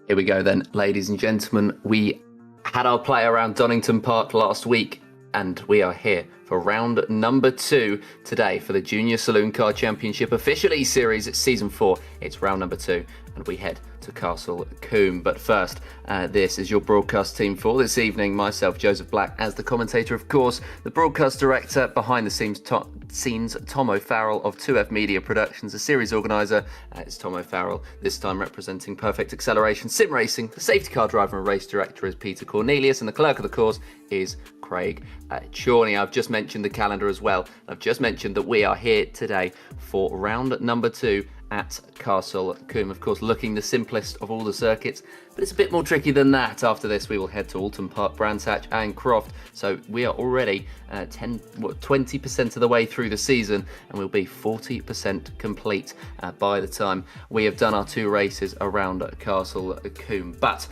Here we go then, ladies and gentlemen. We had our play around Donington Park last week, and we are here for round number 2 today for the Junior Saloon Car Championship official eSeries. It's season 4. It's round number 2, and we head to Castle Combe. But first, this is your broadcast team for this evening. Myself, Joseph Black, as the commentator, of course. The broadcast director behind the scenes, Tom O'Farrell of 2F Media Productions. The series organiser is Tom O'Farrell, this time representing Perfect Acceleration Sim Racing. The safety car driver and race director is Peter Cornelius, and the clerk of the course is Craig Chorney. I've just mentioned the calendar as well. I've just mentioned that we are here today for round number 2 at Castle Combe. Of course, looking the simplest of all the circuits, but it's a bit more tricky than that. After this, we will head to Alton Park, Brands Hatch and Croft. So we are already 20% of the way through the season, and we'll be 40% complete by the time we have done our 2 races around Castle Combe. But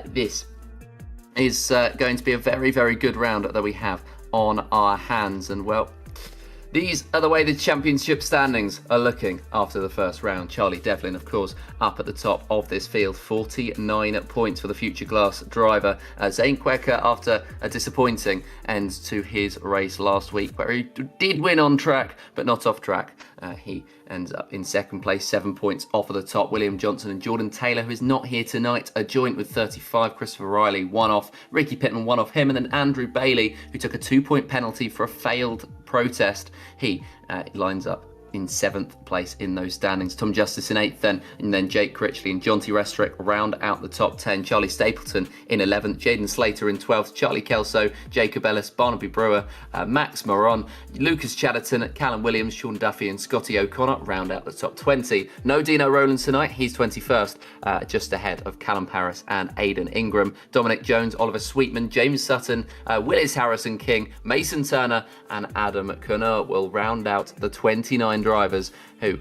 this is going to be a very, very good round that we have on our hands. And well, these are the way the championship standings are looking after the first round. Charlie Devlin, of course, up at the top of this field, 49 points for the Future Glass driver. Zane Quecker, after a disappointing end to his race last week, where he did win on track, but not off track. He ends up in second place, 7 points off of the top. William Johnson and Jordan Taylor, who is not here tonight, are joint with 35. Christopher Riley, 1 off. Ricky Pittman, 1 off him. And then Andrew Bailey, who took a 2-point penalty for a failed protest. He lines up in 7th place in those standings. Tom Justice in 8th then, and then Jake Critchley and Jonty Restrick round out the top 10. Charlie Stapleton in 11th, Jaden Slater in 12th, Charlie Kelso, Jacob Ellis, Barnaby Brewer, Max Moron, Lucas Chatterton, Callum Williams, Sean Duffy and Scotty O'Connor round out the top 20. No Dino Rowlands tonight, he's 21st, just ahead of Callum Paris and Aidan Ingram. Dominic Jones, Oliver Sweetman, James Sutton, Willis Harrison King, Mason Turner and Adam Cunner will round out the 29 drivers who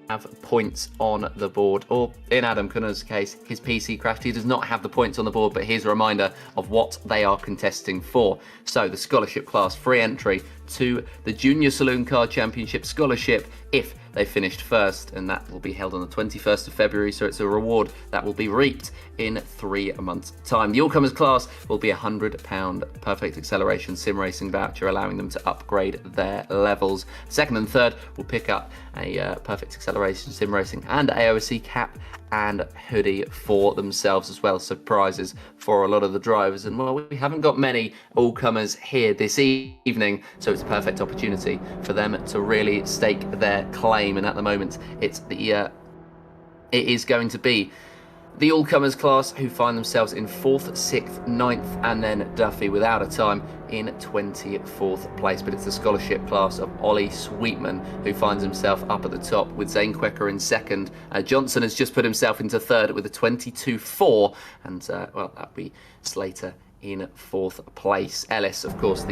have points on the board, or in Adam Cunner's case, his PC crashed. He does not have the points on the board, but here's a reminder of what they are contesting for. So the scholarship class, free entry to the Junior Saloon Car Championship scholarship if they finished first, and that will be held on the 21st of February, so it's a reward that will be reaped in 3 months' time. The all-comers class will be a £100 Perfect Acceleration Sim Racing voucher, allowing them to upgrade their levels. Second and third will pick up a Perfect Acceleration Sim Racing and AOC cap and hoodie for themselves as well. Surprises for a lot of the drivers. And well, we haven't got many all-comers here this evening, so it's a perfect opportunity for them to really stake their claim. And at the moment, it is going to be the all-comers class who find themselves in 4th, 6th, 9th, and then Duffy without a time in 24th place. But it's the scholarship class of Ollie Sweetman who finds himself up at the top with Zane Quecker in 2nd. Johnson has just put himself into 3rd with a 22.4, and well, that'll be Slater in 4th place. Ellis, of course,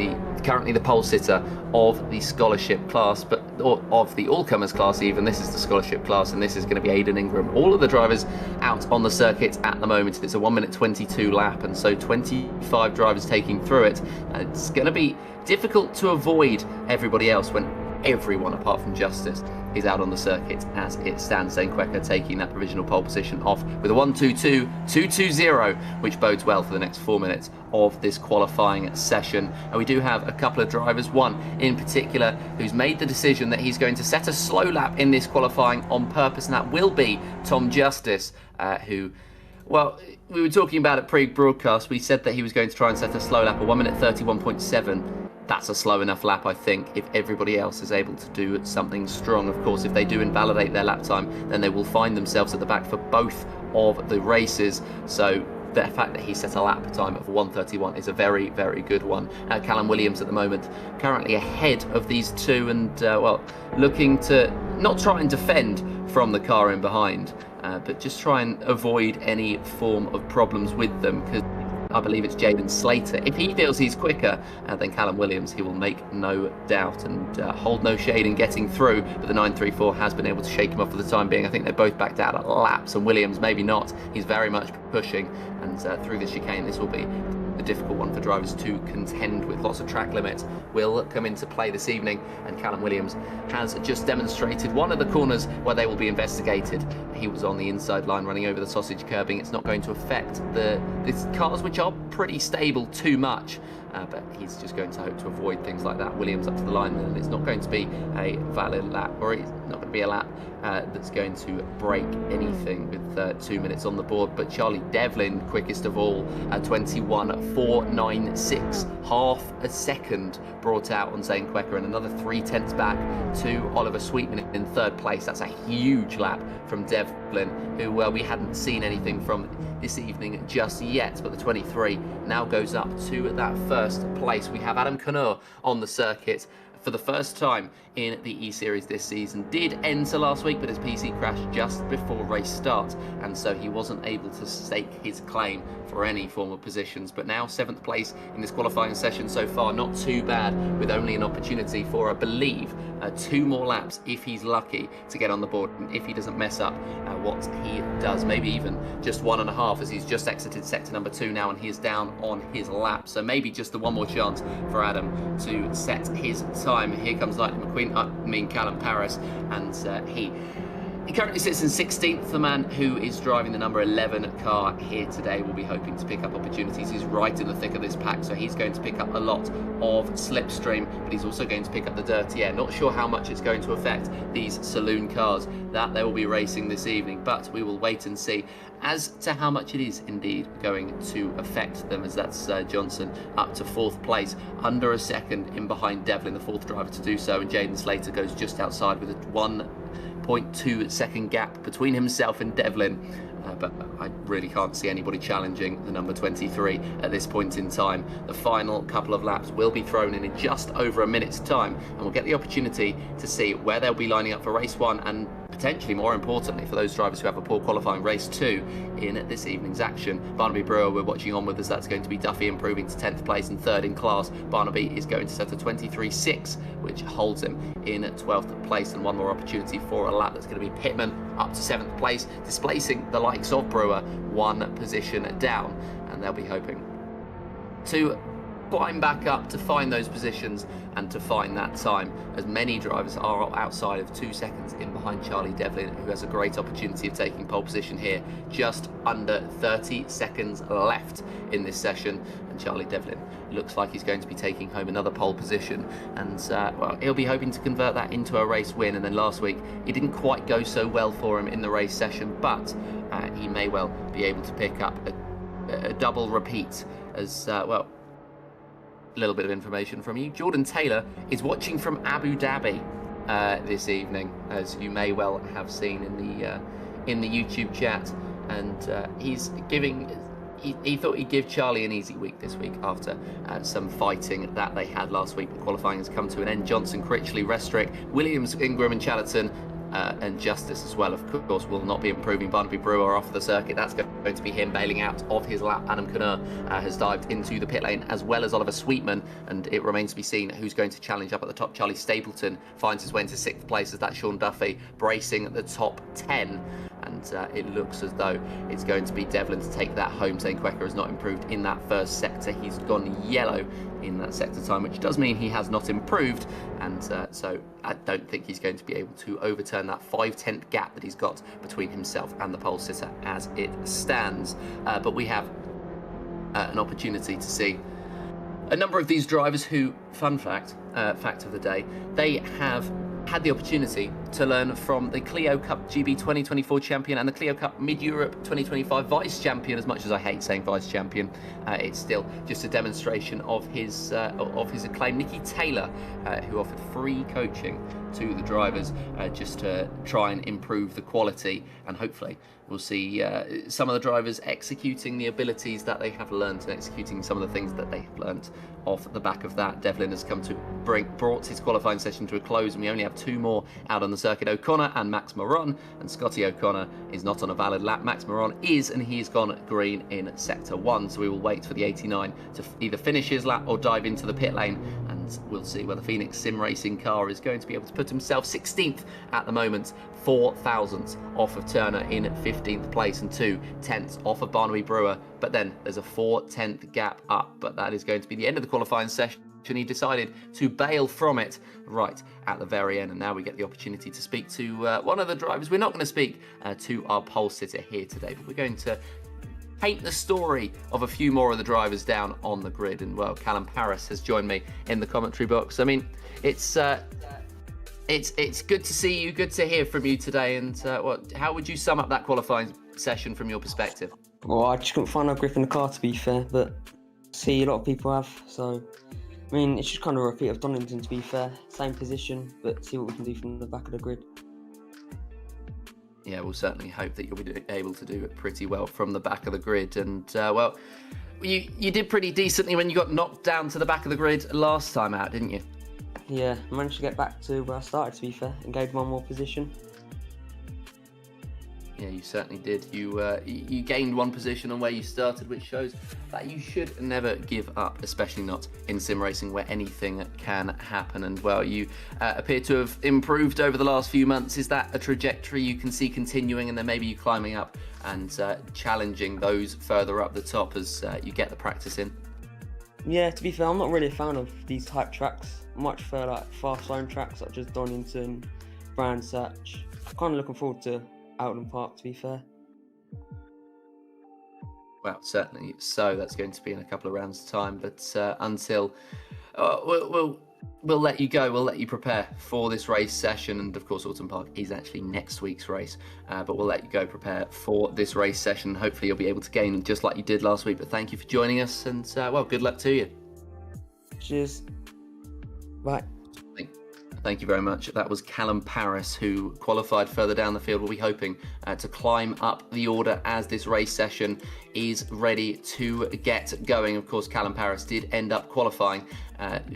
currently the pole sitter of the scholarship class, but of the all-comers class even. This is the scholarship class, and this is going to be Aidan Ingram. All of the drivers out on the circuit at the moment. It's a 1:22 lap, and so 25 drivers taking through it. It's going to be difficult to avoid everybody else when everyone apart from Justice is out on the circuit as it stands. Zane Quecker taking that provisional pole position off with a 1:22.220, which bodes well for the next 4 minutes of this qualifying session. And we do have a couple of drivers, one in particular who's made the decision that he's going to set a slow lap in this qualifying on purpose, and that will be Tom Justice, who, well, we were talking about it pre-broadcast. We said that he was going to try and set a slow lap, a 1:31.7. That's a slow enough lap, I think, if everybody else is able to do something strong. Of course, if they do invalidate their lap time, then they will find themselves at the back for both of the races. So the fact that he set a lap time of 1:31 is a very, very good one. Callum Williams at the moment currently ahead of these two, and well, looking to not try and defend from the car in behind, but just try and avoid any form of problems with them, because I believe it's Jaden Slater. If he feels he's quicker than Callum Williams, he will make no doubt and hold no shade in getting through. But the 934 has been able to shake him off for the time being. I think they're both backed out at laps, and Williams maybe not. He's very much pushing, and through the chicane, this will be the difficult one for drivers to contend with. Lots of track limits will come into play this evening, and Callum Williams has just demonstrated one of the corners where they will be investigated. He was on the inside line running over the sausage curbing. It's not going to affect these cars, which are pretty stable, too much, but he's just going to hope to avoid things like that. Williams up to the line, and it's not going to be a valid lap, or it's not going to be a lap that's going to break anything with 2 minutes on the board. But Charlie Devlin, quickest of all, 21.496, half a second brought out on Zane Quecker, and another 3/10 back to Oliver Sweetman in 3rd place. That's a huge lap from Devlin, who we hadn't seen anything from this evening just yet, but the 23 now goes up to that 1st place. We have Adam Connor on the circuit for the first time in the eSeries this season. Did enter last week, but his PC crashed just before race start, and so he wasn't able to stake his claim for any form of positions. But now 7th place in this qualifying session so far, not too bad, with only an opportunity for, I believe, 2 more laps if he's lucky to get on the board, and if he doesn't mess up what he does, maybe even just 1.5, as he's just exited sector number 2 now, and he is down on his lap. So maybe just the one more chance for Adam to set his time. Here comes Lightning McQueen, Callum Paris, and he currently sits in 16th. The man who is driving the number 11 car here today will be hoping to pick up opportunities. He's right in the thick of this pack, so he's going to pick up a lot of slipstream, but he's also going to pick up the dirty air. Not sure how much it's going to affect these saloon cars that they will be racing this evening, but we will wait and see as to how much it is indeed going to affect them, as that's Johnson up to 4th place, under a second in behind Devlin, the 4th driver to do so, and Jaden Slater goes just outside with a 1.2 second gap between himself and Devlin. But I really can't see anybody challenging the number 23 at this point in time. The final couple of laps will be thrown in just over a minute's time, and we'll get the opportunity to see where they'll be lining up for race 1, and potentially, more importantly, for those drivers who have a poor qualifying, race 2 in this evening's action. Barnaby Brewer we're watching on with us. That's going to be Duffy improving to 10th place and 3rd in class. Barnaby is going to set a 23.6, which holds him in 12th place, and one more opportunity for a lap. That's going to be Pittman up to 7th place, displacing the likes of Brewer 1 position down, and they'll be hoping to climb back up to find those positions and to find that time, as many drivers are outside of 2 seconds in behind Charlie Devlin, who has a great opportunity of taking pole position here. Just under 30 seconds left in this session, and Charlie Devlin looks like he's going to be taking home another pole position, and well, he'll be hoping to convert that into a race win. And then last week it didn't quite go so well for him in the race session, but he may well be able to pick up a double repeat, as well. A little bit of information from you. Jordan Taylor is watching from Abu Dhabi this evening, as you may well have seen in the YouTube chat, and he's giving. He thought he'd give Charlie an easy week this week after some fighting that they had last week. The qualifying has come to an end. Johnson, Critchley, Restrick, Williams, Ingram and Chatterton and Justice as well, of course, will not be improving. Barnaby Brewer off the circuit. That's going to be him bailing out of his lap. Adam Connor has dived into the pit lane, as well as Oliver Sweetman, and it remains to be seen who's going to challenge up at the top. Charlie Stapleton finds his way into 6th place, as that Sean Duffy bracing at the top 10. And it looks as though it's going to be Devlin to take that home. Zane Quecker has not improved in that first sector. He's gone yellow in that sector time, which does mean he has not improved. And so I don't think he's going to be able to overturn that 5/10 gap that he's got between himself and the pole sitter as it stands. But we have an opportunity to see a number of these drivers who, fun fact, fact of the day, they have had the opportunity to learn from the Clio Cup GB 2024 champion and the Clio Cup Mid-Europe 2025 vice champion. As much as I hate saying vice champion, it's still just a demonstration of his acclaim. Nicky Taylor, who offered free coaching to the drivers just to try and improve the quality, and hopefully we'll see some of the drivers executing the abilities that they have learned and executing some of the things that they have learned off the back of that. Devlin has come to brought his qualifying session to a close, and we only have 2 more out on the circuit. O'Connor and Max Moron, and Scotty O'Connor is not on a valid lap. Max Moron is, and he's gone green in sector 1, so we will wait for the 89 to either finish his lap or dive into the pit lane, and we'll see whether Phoenix Sim Racing car is going to be able to put himself 16th at the moment, 4 thousandths off of Turner in 15th place and 2 tenths off of Barnaby Brewer. But then there's a 4/10 gap up, but that is going to be the end of the qualifying session. He decided to bail from it right at the very end, and now we get the opportunity to speak to one of the drivers. We're not going to speak to our pole sitter here today, but we're going to paint the story of a few more of the drivers down on the grid. And well, Callum Paris has joined me in the commentary box. I mean, it's good to see you, good to hear from you today. And how would you sum up that qualifying session from your perspective? Well, I just couldn't find no grip in the car, to be fair, but see, a lot of people have, so I mean, it's just kind of a repeat of Donington, to be fair. Same position, but see what we can do from the back of the grid. Yeah, we'll certainly hope that you'll be able to do it pretty well from the back of the grid. And, well, you did pretty decently when you got knocked down to the back of the grid last time out, didn't you? Yeah, I managed to get back to where I started, to be fair, and gained 1 more position. Yeah, you certainly did. You gained 1 position on where you started, which shows that you should never give up, especially not in sim racing where anything can happen. And well, you appear to have improved over the last few months. Is that a trajectory you can see continuing, and then maybe you climbing up and challenging those further up the top as you get the practice in? Yeah, to be fair, I'm not really a fan of these type tracks. I much prefer like fast zone tracks such as Donington, Brands Hatch. I'm kind of looking forward to Outland Park, to be fair. Well, certainly so. That's going to be in a couple of rounds' time. But until we'll let you go. We'll let you prepare for this race session. And of course, Alton Park is actually next week's race. But we'll let you go prepare for this race session. Hopefully, you'll be able to gain just like you did last week. But thank you for joining us. And well, good luck to you. Cheers. Bye. Thank you very much. That was Callum Paris, who qualified further down the field. We'll be hoping to climb up the order as this race session is ready to get going. Of course, Callum Paris did end up qualifying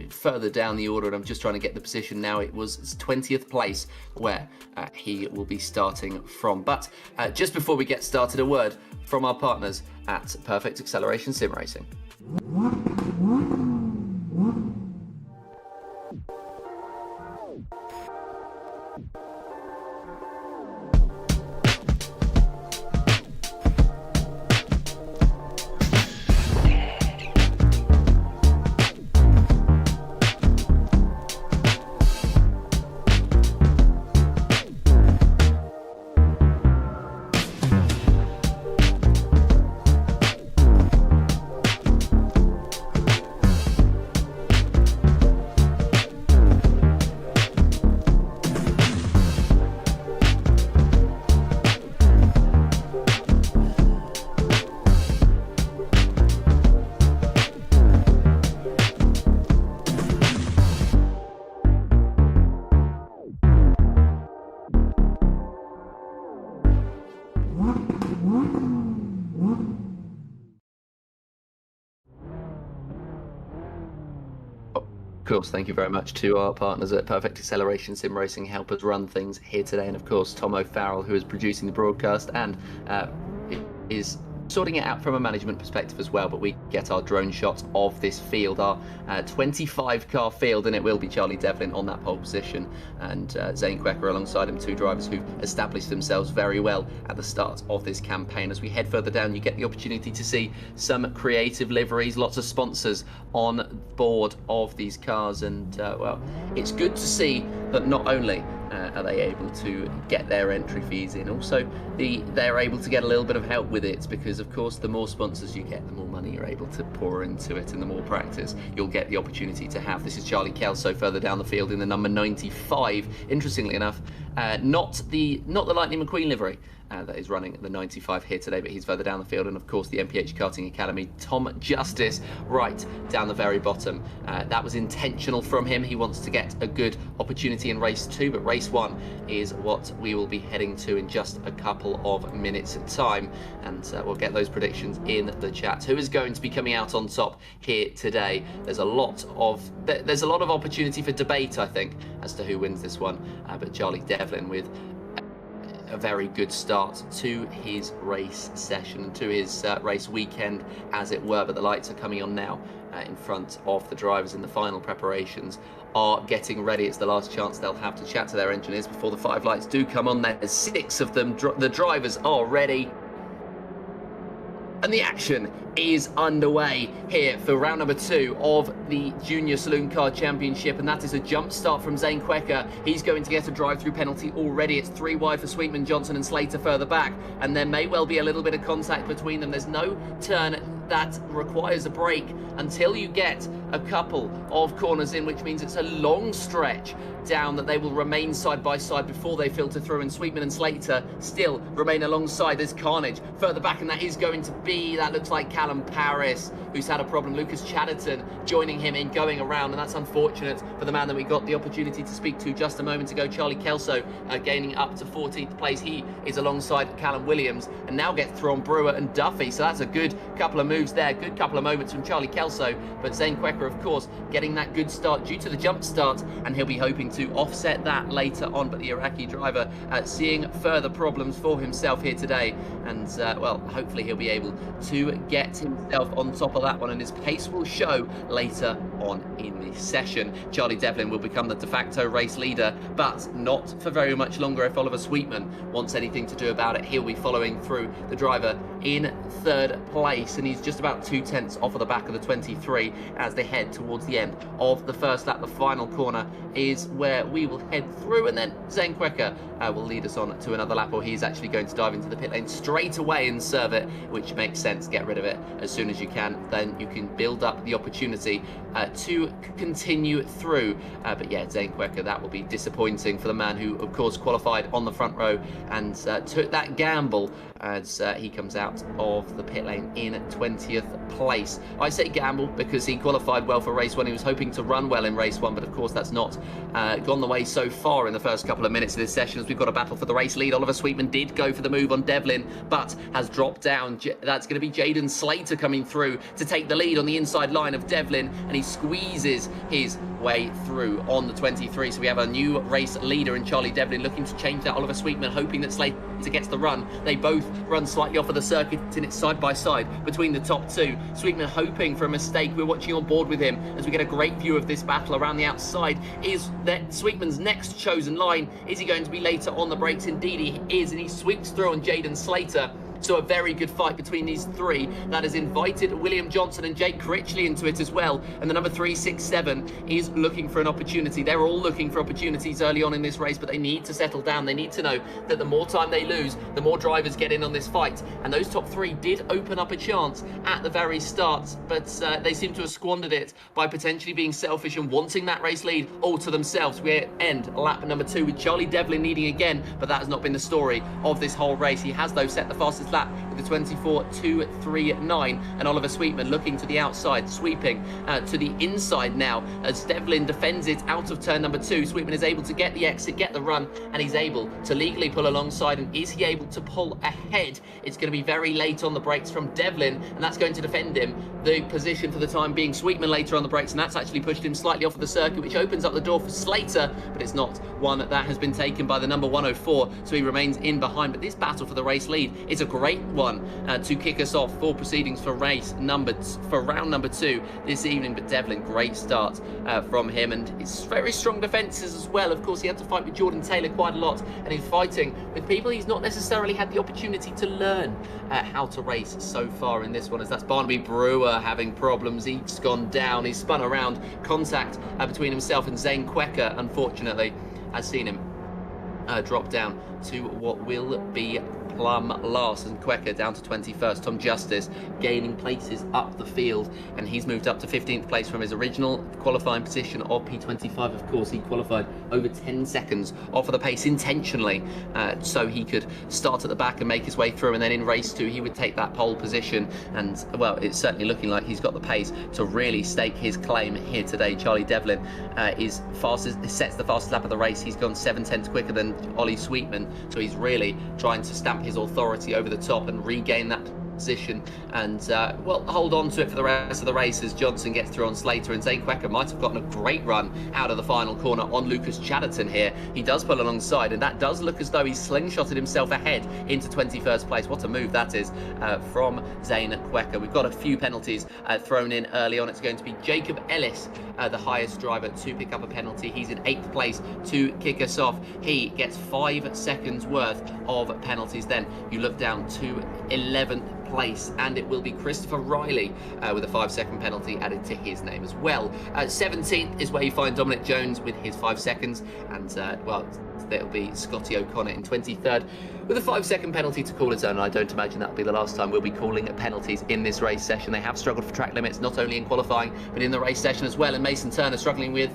further down the order, and I'm just trying to get the position now. It was 20th place where he will be starting from. But just before we get started, a word from our partners at Perfect Acceleration Sim Racing. course, thank you very much to our partners at Perfect Acceleration Sim Racing, help us run things here today. And of course, Tom O'Farrell, who is producing the broadcast and is sorting it out from a management perspective as well, but we get our drone shots of this field, our 25 car field, and it will be Charlie Devlin on that pole position and Zane Quecker alongside him, two drivers who've established themselves very well at the start of this campaign. As we head further down, you get the opportunity to see some creative liveries, lots of sponsors on board of these cars, and well, it's good to see that not only are they able to get their entry fees in, also they're able to get a little bit of help with it, because of course the more sponsors you get, the more money you're able to pour into it, and the more practice you'll get the opportunity to have. This is Charlie Kelso further down the field in the number 95. Interestingly enough, not the Lightning McQueen livery that is running the 95 here today, but he's further down the field. And of course the MPH Karting Academy, Tom Justice, right down the very bottom. That was intentional from him. He wants to get a good opportunity in race 2, but race 1 is what we will be heading to in just a couple of minutes time, and we'll get those predictions in the chat. Who is going to be coming out on top here today? There's a lot of opportunity for debate, I think, as to who wins this one, but Charlie Devlin with a very good start to his race session, to his race weekend, as it were. But the lights are coming on now in front of the drivers, and the final preparations are getting ready. It's the last chance they'll have to chat to their engineers before the 5 lights do come on. There's 6 of them. The drivers are ready, and the action is underway here for round number 2 of the Junior Saloon Car Championship, and that is a jump start from Zane Quecker. He's going to get a drive-through penalty already. It's 3 wide for Sweetman, Johnson and Slater further back, and there may well be a little bit of contact between them. There's no turn that requires a break until you get a couple of corners in, which means it's a long stretch down that they will remain side by side before they filter through, and Sweetman and Slater still remain alongside. There's carnage further back, and that is going to be, that looks like Callum Paris, who's had a problem. Lucas Chatterton joining him in going around, and that's unfortunate for the man that we got the opportunity to speak to just a moment ago, Charlie Kelso, gaining up to 14th place. He is alongside Callum Williams, and now gets through on Brewer and Duffy, so that's a good couple of moves there, good couple of moments from Charlie Kelso. But Zane Quecker, of course, getting that good start due to the jump start, and he'll be hoping to offset that later on. But the Iraqi driver seeing further problems for himself here today, and well, hopefully he'll be able to get himself on top of that one, and his pace will show later on in this session. Charlie Devlin will become the de facto race leader, but not for very much longer. If Oliver Sweetman wants anything to do about it, he'll be following through the driver in 3rd place, and he's just about 2/10 off of the back of the 23 as they head towards the end of the first lap. The final corner is where we will head through, and then Zane Quecker will lead us on to another lap, or he's actually going to dive into the pit lane straight away and serve it, which makes sense. Get rid of it as soon as you can, then you can build up the opportunity to continue through. But yeah, Zane Quecker, that will be disappointing for the man who of course qualified on the front row and took that gamble as he comes out of the pit lane in 20th place. I say gamble because he qualified well for race 1. He was hoping to run well in race 1, but of course that's not gone the way so far in the first couple of minutes of this session, as we've got a battle for the race lead. Oliver Sweetman did go for the move on Devlin, but has dropped down. That's going to be Jaden Slater coming through to take the lead on the inside line of Devlin, and he squeezes his way through on the 23. So we have a new race leader in Charlie Devlin, looking to change that. Oliver Sweetman hoping that Slater gets the run. They both run slightly off of the circuit, and it's side by side between the top 2. Sweetman hoping for a mistake. We're watching on board with him as we get a great view of this battle around the outside. Is that Sweetman's next chosen line? Is he going to be later on the brakes? Indeed he is, and he sweeps through on Jaden Slater. So a very good fight between these 3 that has invited William Johnson and Jake Critchley into it as well. And the number 3, 6, 7 is looking for an opportunity. They're all looking for opportunities early on in this race, but they need to settle down. They need to know that the more time they lose, the more drivers get in on this fight. And those top 3 did open up a chance at the very start, but they seem to have squandered it by potentially being selfish and wanting that race lead all to themselves. We end lap number 2 with Charlie Devlin leading again, but that has not been the story of this whole race. He has, though, set the fastest 4th lap with the 24.239, and Oliver Sweetman looking to the outside, sweeping to the inside now as Devlin defends it out of turn number 2. Sweetman is able to get the exit, get the run, and he's able to legally pull alongside. And is he able to pull ahead? It's going to be very late on the brakes from Devlin, and that's going to defend him the position for the time being. Sweetman later on the brakes, and that's actually pushed him slightly off of the circuit, which opens up the door for Slater, but it's not one that has been taken by the number 104, so he remains in behind. But this battle for the race lead is a great one to kick us off for proceedings for round number 2 this evening. But Devlin, great start from him, and it's very strong defences as well. Of course, he had to fight with Jordan Taylor quite a lot, and he's fighting with people he's not necessarily had the opportunity to learn how to race so far in this one, as that's Barnaby Brewer having problems. He's gone down, he's spun around. Contact between himself and Zane Quecker, unfortunately, has seen him drop down to what will be plumb last, and Quecker down to 21st. Tom Justice gaining places up the field, and he's moved up to 15th place from his original qualifying position of P25. Of course, he qualified over 10 seconds off of the pace intentionally, so he could start at the back and make his way through, and then in race 2 he would take that pole position. And well, it's certainly looking like he's got the pace to really stake his claim here today. Charlie Devlin is sets the fastest lap of the race. He's gone 7/10 quicker than Ollie Sweetman, so he's really trying to stamp his authority over the top and regain that position, and well, hold on to it for the rest of the race as Johnson gets through on Slater, and Zane Quecker might have gotten a great run out of the final corner on Lucas Chatterton here. He does pull alongside, and that does look as though he's slingshotted himself ahead into 21st place. What a move that is from Zane Quecker. We've got a few penalties thrown in early on. It's going to be Jacob Ellis, the highest driver, to pick up a penalty. He's in 8th place to kick us off. He gets 5 seconds worth of penalties. Then you look down to 11th place, and it will be Christopher Riley with a 5-second penalty added to his name as well. 17th is where you find Dominic Jones with his 5 seconds, and well, it'll be Scotty O'Connor in 23rd with a 5-second penalty to call his own. And I don't imagine that'll be the last time we'll be calling penalties in this race session. They have struggled for track limits, not only in qualifying but in the race session as well. And Mason Turner struggling with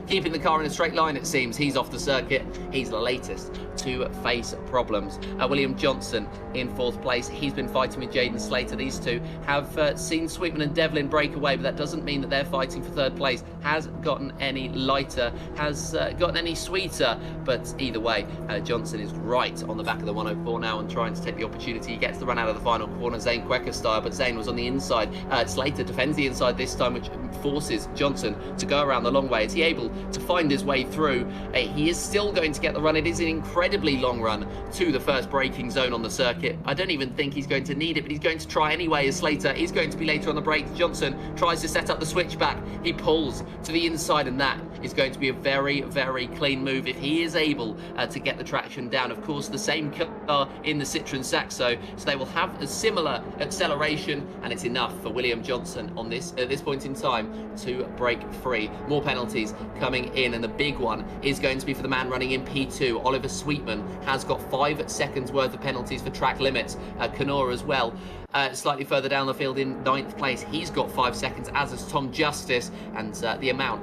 keeping the car in a straight line, it seems. He's off the circuit. He's the latest to face problems. William Johnson in 4th place. He's been fighting with Jaden Slater. These two have seen Sweetman and Devlin break away, but that doesn't mean that they're fighting for 3rd place. Has gotten any lighter, has gotten any sweeter, but either way, Johnson is right on the back of the 104 now and trying to take the opportunity. He gets the run out of the final corner, Zane Quecker style, but Zane was on the inside. Slater defends the inside this time, which forces Johnson to go around the long way. Is he able to find his way through? He is still going to get the run. It is an incredibly long run to the first braking zone on the circuit. I don't even think he's going to need it, but he's going to try anyway, as Slater is going to be later on the brakes. Johnson tries to set up the switchback. He pulls to the inside, and that is going to be a very, very clean move if he is able to get the traction down. Of course, the same car in the Citroen Saxo, so they will have a similar acceleration, and it's enough for William Johnson on this at this point in time to break free. More penalties coming in, and the big one is going to be for the man running in P2. Oliver Sweetman has got 5 seconds worth of penalties for track limits. Canora as well, slightly further down the field in 9th place. He's got 5 seconds, as has Tom Justice, and the amount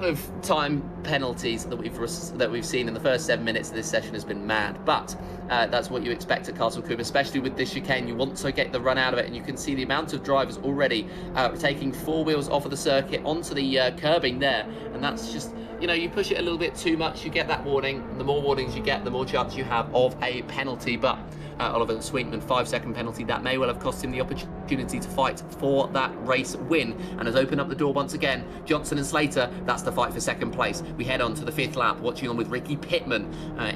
of time penalties that we've seen in the first 7 minutes of this session has been mad. But that's what you expect at Castle Combe, especially with this chicane. You want to get the run out of it, and you can see the amount of drivers already taking 4 wheels off of the circuit onto the curbing there, and that's just, you know, you push it a little bit too much, you get that warning, and the more warnings you get, the more chance you have of a penalty. But Oliver Sweetman, 5-second penalty, that may well have cost him the opportunity to fight for that race win, and has opened up the door once again. Johnson and Slater, that's the fight for 2nd place. We head on to the 5th lap, watching on with Ricky Pittman,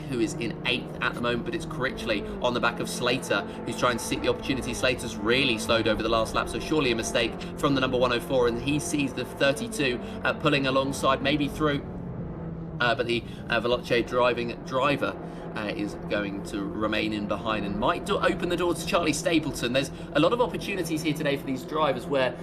who is in 8th at the moment, but it's Critchley on the back of Slater, who's trying to seek the opportunity. Slater's really slowed over the last lap, so surely a mistake from the number 104, and he sees the 32 pulling alongside, maybe through, but the Veloce driving driver is going to remain in behind and might open the door to Charlie Stapleton. There's a lot of opportunities here today for these drivers where,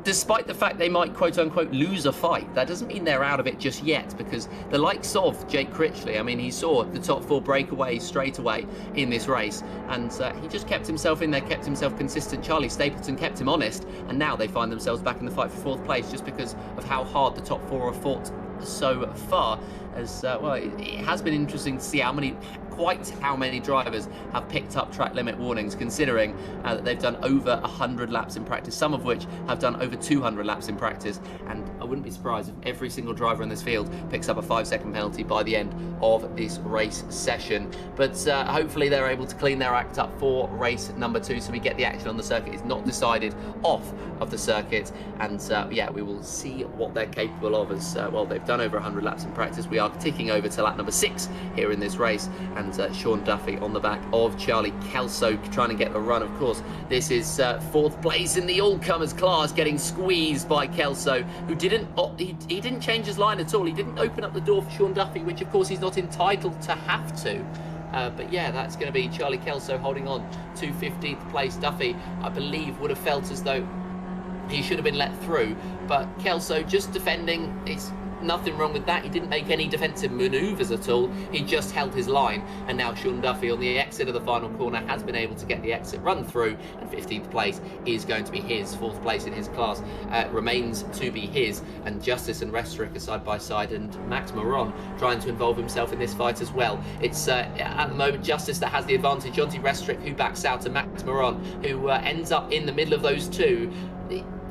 despite the fact they might quote-unquote lose a fight, that doesn't mean they're out of it just yet, because the likes of Jake Critchley, I mean, he saw the top 4 breakaways straight away in this race, and he just kept himself in there, kept himself consistent. Charlie Stapleton kept him honest, and now they find themselves back in the fight for 4th place just because of how hard the top 4 have fought so far. As well, it has been interesting to see how many drivers have picked up track limit warnings, considering that they've done over 100 laps in practice, some of which have done over 200 laps in practice. And I wouldn't be surprised if every single driver in this field picks up a 5-second penalty by the end of this race session. But hopefully they're able to clean their act up for race number 2, so we get the action on the circuit. It's not decided off of the circuit, and yeah, we will see what they're capable of. As well, they've done over 100 laps in practice. We are ticking over to lap number 6 here in this race, and Sean Duffy on the back of Charlie Kelso trying to get the run. Of course, this is 4th place in the all-comers class, getting squeezed by Kelso, who he didn't change his line at all. He didn't open up the door for Sean Duffy, which of course he's not entitled to have to. But yeah, that's going to be Charlie Kelso holding on to 15th place. Duffy, I believe, would have felt as though he should have been let through, but Kelso just defending. It's nothing wrong with that. He didn't make any defensive manoeuvres at all. He just held his line, and now Sean Duffy on the exit of the final corner has been able to get the exit run through, and 15th place is going to be his. 4th place in his class remains to be his, and Justice and Restrick are side by side, and Max Moron trying to involve himself in this fight as well. It's at the moment Justice that has the advantage. Jonty Restrick, who backs out, and Max Moron, who ends up in the middle of those two.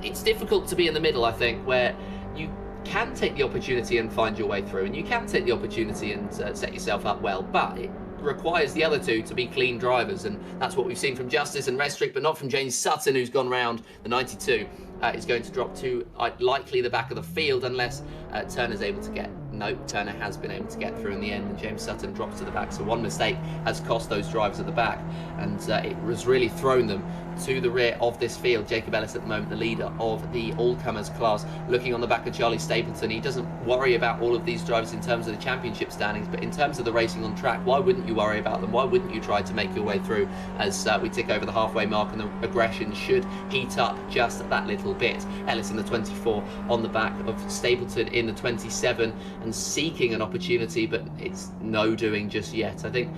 It's difficult to be in the middle, I think, where you can take the opportunity and find your way through, and you can take the opportunity and set yourself up well, but it requires the other two to be clean drivers, and that's what we've seen from Justice and Restrick, but not from James Sutton, who's gone round. The 92 is going to drop to likely the back of the field, unless Turner's able to get. Nope, Turner has been able to get through in the end, and James Sutton drops to the back. So one mistake has cost those drivers at the back, and it has really thrown them to the rear of this field. Jacob Ellis at the moment, the leader of the all-comers class, looking on the back of Charlie Stapleton. He doesn't worry about all of these drivers in terms of the championship standings, but in terms of the racing on track, why wouldn't you worry about them? Why wouldn't you try to make your way through as we tick over the halfway mark, and the aggression should heat up just that little bit. Ellis in the 24 on the back of Stapleton in the 27, and seeking an opportunity, but it's no doing just yet. I think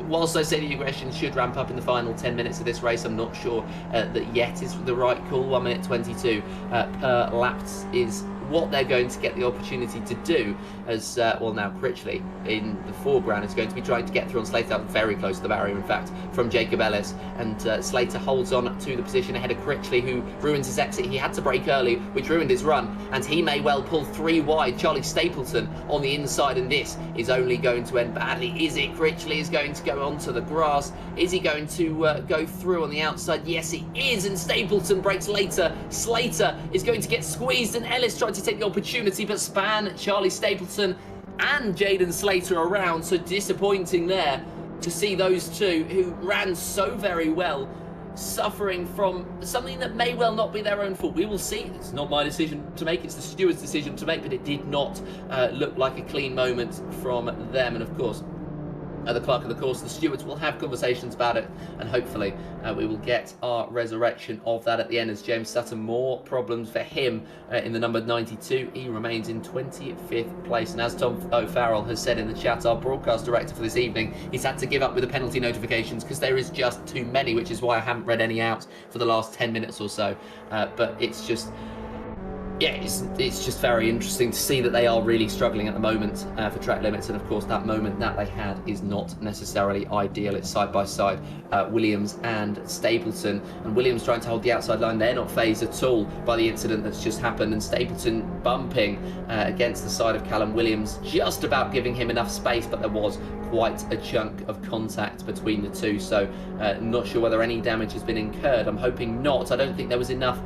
whilst I say the aggression should ramp up in the final 10 minutes of this race, I'm not sure that yet is the right call. 1 minute 22 per lap is what they're going to get the opportunity to do, as well, now Critchley in the foreground is going to be trying to get through on Slater, very close to the barrier in fact, from Jacob Ellis, and Slater holds on to the position ahead of Critchley, who ruins his exit. He had to brake early, which ruined his run, and he may well pull 3 wide. Charlie Stapleton on the inside, and this is only going to end badly. Is it? Critchley is going to go onto the grass. Is he going to go through on the outside? Yes, he is, and Stapleton brakes later. Slater is going to get squeezed, and Ellis tried to take the opportunity, but span Charlie Stapleton and Jaden Slater around. So disappointing there to see those two who ran so very well suffering from something that may well not be their own fault. We will see. It's not my decision to make, it's the steward's decision to make, but it did not look like a clean moment from them. And of course, the clerk of the course, the stewards, will have conversations about it, and hopefully we will get our resurrection of that at the end, as James Sutton, more problems for him in the number 92. He remains in 25th place, and as Tom O'Farrell has said in the chat, our broadcast director for this evening, he's had to give up with the penalty notifications because there is just too many, which is why I haven't read any out for the last 10 minutes or so. But it's just... yeah, it's just very interesting to see that they are really struggling at the moment for track limits, and of course that moment that they had is not necessarily ideal. It's side by side, Williams and Stapleton, and Williams trying to hold the outside line. They're not phased at all by the incident that's just happened, and Stapleton bumping against the side of Callum Williams, just about giving him enough space, but there was quite a chunk of contact between the two, so not sure whether any damage has been incurred. I'm hoping not. I don't think there was enough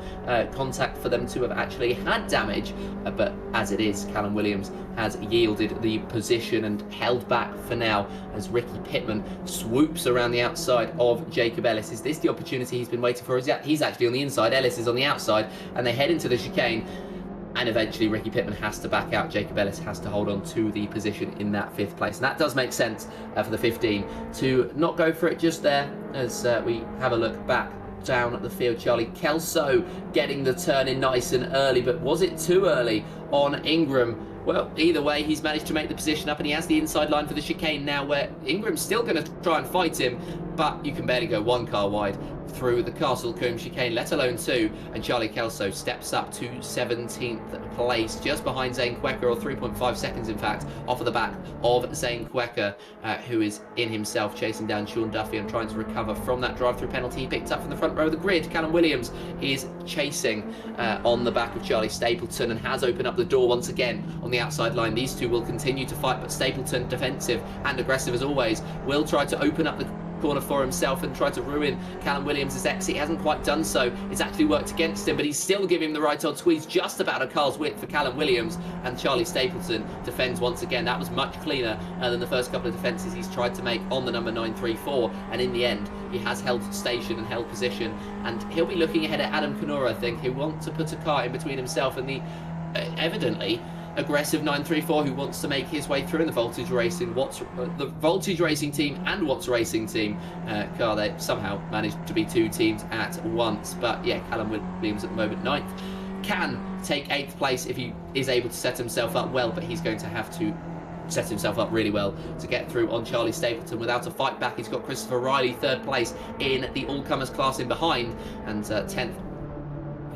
contact for them to have actually had damage, but as it is, Callum Williams has yielded the position and held back for now as Ricky Pittman swoops around the outside of Jacob Ellis. Is this the opportunity he's been waiting for? He's actually on the inside, Ellis is on the outside, and they head into the chicane, and eventually Ricky Pittman has to back out. Jacob Ellis has to hold on to the position in that 5th place, and that does make sense for the 15 to not go for it just there, as we have a look back down at the field. Charlie Kelso getting the turn in nice and early, but was it too early on Ingram? Well, either way, he's managed to make the position up, and he has the inside line for the chicane now, where Ingram's still going to try and fight him, but you can barely go one car wide through the Castle Combe chicane, let alone two, and Charlie Kelso steps up to 17th place, just behind Zane Quecker, or 3.5 seconds, in fact, off of the back of Zane Quecker, who is in himself chasing down Sean Duffy and trying to recover from that drive-through penalty he picked up from the front row of the grid. Callum Williams is chasing on the back of Charlie Stapleton and has opened up the door once again on the outside line. These two will continue to fight, but Stapleton, defensive and aggressive as always, will try to open up the corner for himself and try to ruin Callum Williams' exit. He hasn't quite done so. It's actually worked against him, but he's still giving him the right odd squeeze, just about a car's width for Callum Williams, and Charlie Stapleton defends once again. That was much cleaner than the first couple of defences he's tried to make on the number 934, and in the end he has held station and held position, and he'll be looking ahead at Adam Canora, I think, who wants to put a car in between himself and the evidently aggressive 934 who wants to make his way through in the Voltage Racing the Voltage Racing team and Watts Racing team car. They somehow managed to be two teams at once, but yeah, Callum Williams at the moment 9th, can take 8th place if he is able to set himself up well, but he's going to have to set himself up really well to get through on Charlie Stapleton without a fight back. He's got Christopher Riley 3rd place in the all-comers class in behind, and 10th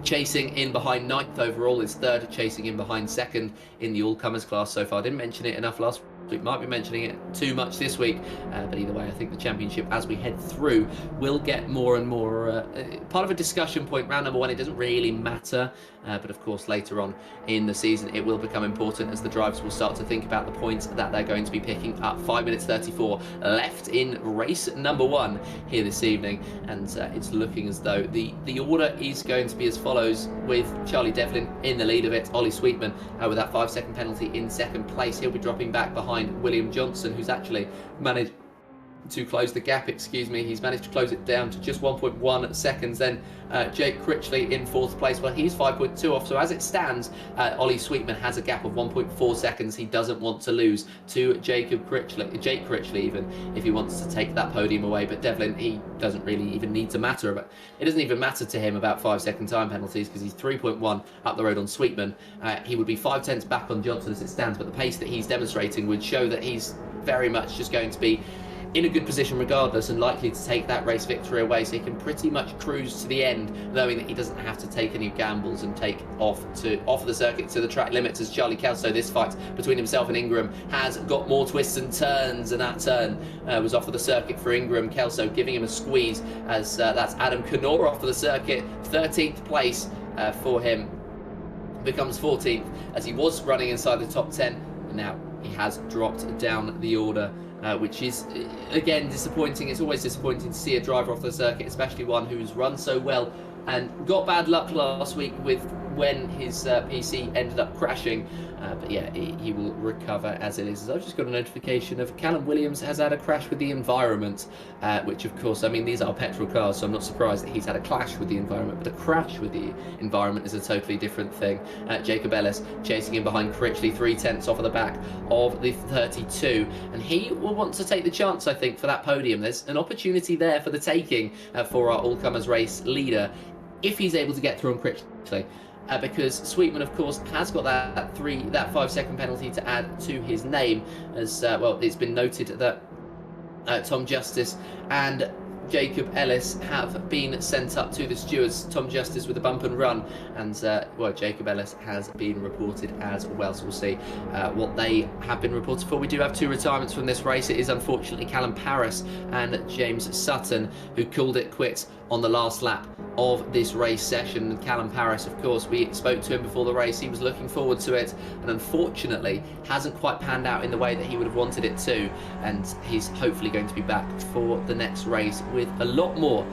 chasing in behind. 9th overall is 3rd, chasing in behind 2nd in the all-comers class so far. I didn't mention it enough last week, might be mentioning it too much this week, but either way, I think the championship as we head through will get more and more part of a discussion point. Round number 1, it doesn't really matter, but of course later on in the season it will become important as the drivers will start to think about the points that they're going to be picking up. 5 minutes 34 left in race number 1 here this evening, and it's looking as though the order is going to be as follows, with Charlie Devlin in the lead of it. Ollie Sweetman with that 5-second penalty in 2nd place. He'll be dropping back behind William Johnson, who's actually managed to close the gap, he's managed to close it down to just 1.1 seconds. Then Jake Critchley in 4th place, well, he's 5.2 off, so as it stands Ollie Sweetman has a gap of 1.4 seconds he doesn't want to lose to Jake Critchley, even if he wants to take that podium away. But Devlin, he doesn't really even need to matter, but it doesn't even matter to him about 5-second time penalties, because he's 3.1 up the road on Sweetman. He would be 5/10 back on Johnson as it stands, but the pace that he's demonstrating would show that he's very much just going to be in a good position regardless, and likely to take that race victory away, so he can pretty much cruise to the end knowing that he doesn't have to take any gambles and take off the circuit to the track limits, as Charlie Kelso, this fight between himself and Ingram has got more twists and turns, and that turn was off of the circuit for Ingram. Kelso giving him a squeeze as that's Adam Canora off of the circuit. 13th place for him, becomes 14th as he was running inside the top 10, and now he has dropped down the order, which is again disappointing. It's always disappointing to see a driver off the circuit, especially one who's run so well and got bad luck last week with when his PC ended up crashing. But yeah, he will recover as it is. I've just got a notification of Callum Williams has had a crash with the environment, which of course, I mean, these are petrol cars, so I'm not surprised that he's had a clash with the environment, but a crash with the environment is a totally different thing. Jacob Ellis chasing in behind Critchley, 3/10 off of the back of the 32, and he will want to take the chance, I think, for that podium. There's an opportunity there for the taking for our all-comers race leader, if he's able to get through on Critchley. Because Sweetman, of course, has got that 5-second penalty to add to his name, as well. It's been noted that Tom Justice and Jacob Ellis have been sent up to the stewards. Tom Justice with a bump and run, and well, Jacob Ellis has been reported as well, so we'll see what they have been reported for. We do have 2 retirements from this race. It is unfortunately Callum Paris and James Sutton who called it quits on the last lap of this race session. Callum Paris, of course, we spoke to him before the race. He was looking forward to it, and unfortunately hasn't quite panned out in the way that he would have wanted it to, and he's hopefully going to be back for the next race with a lot more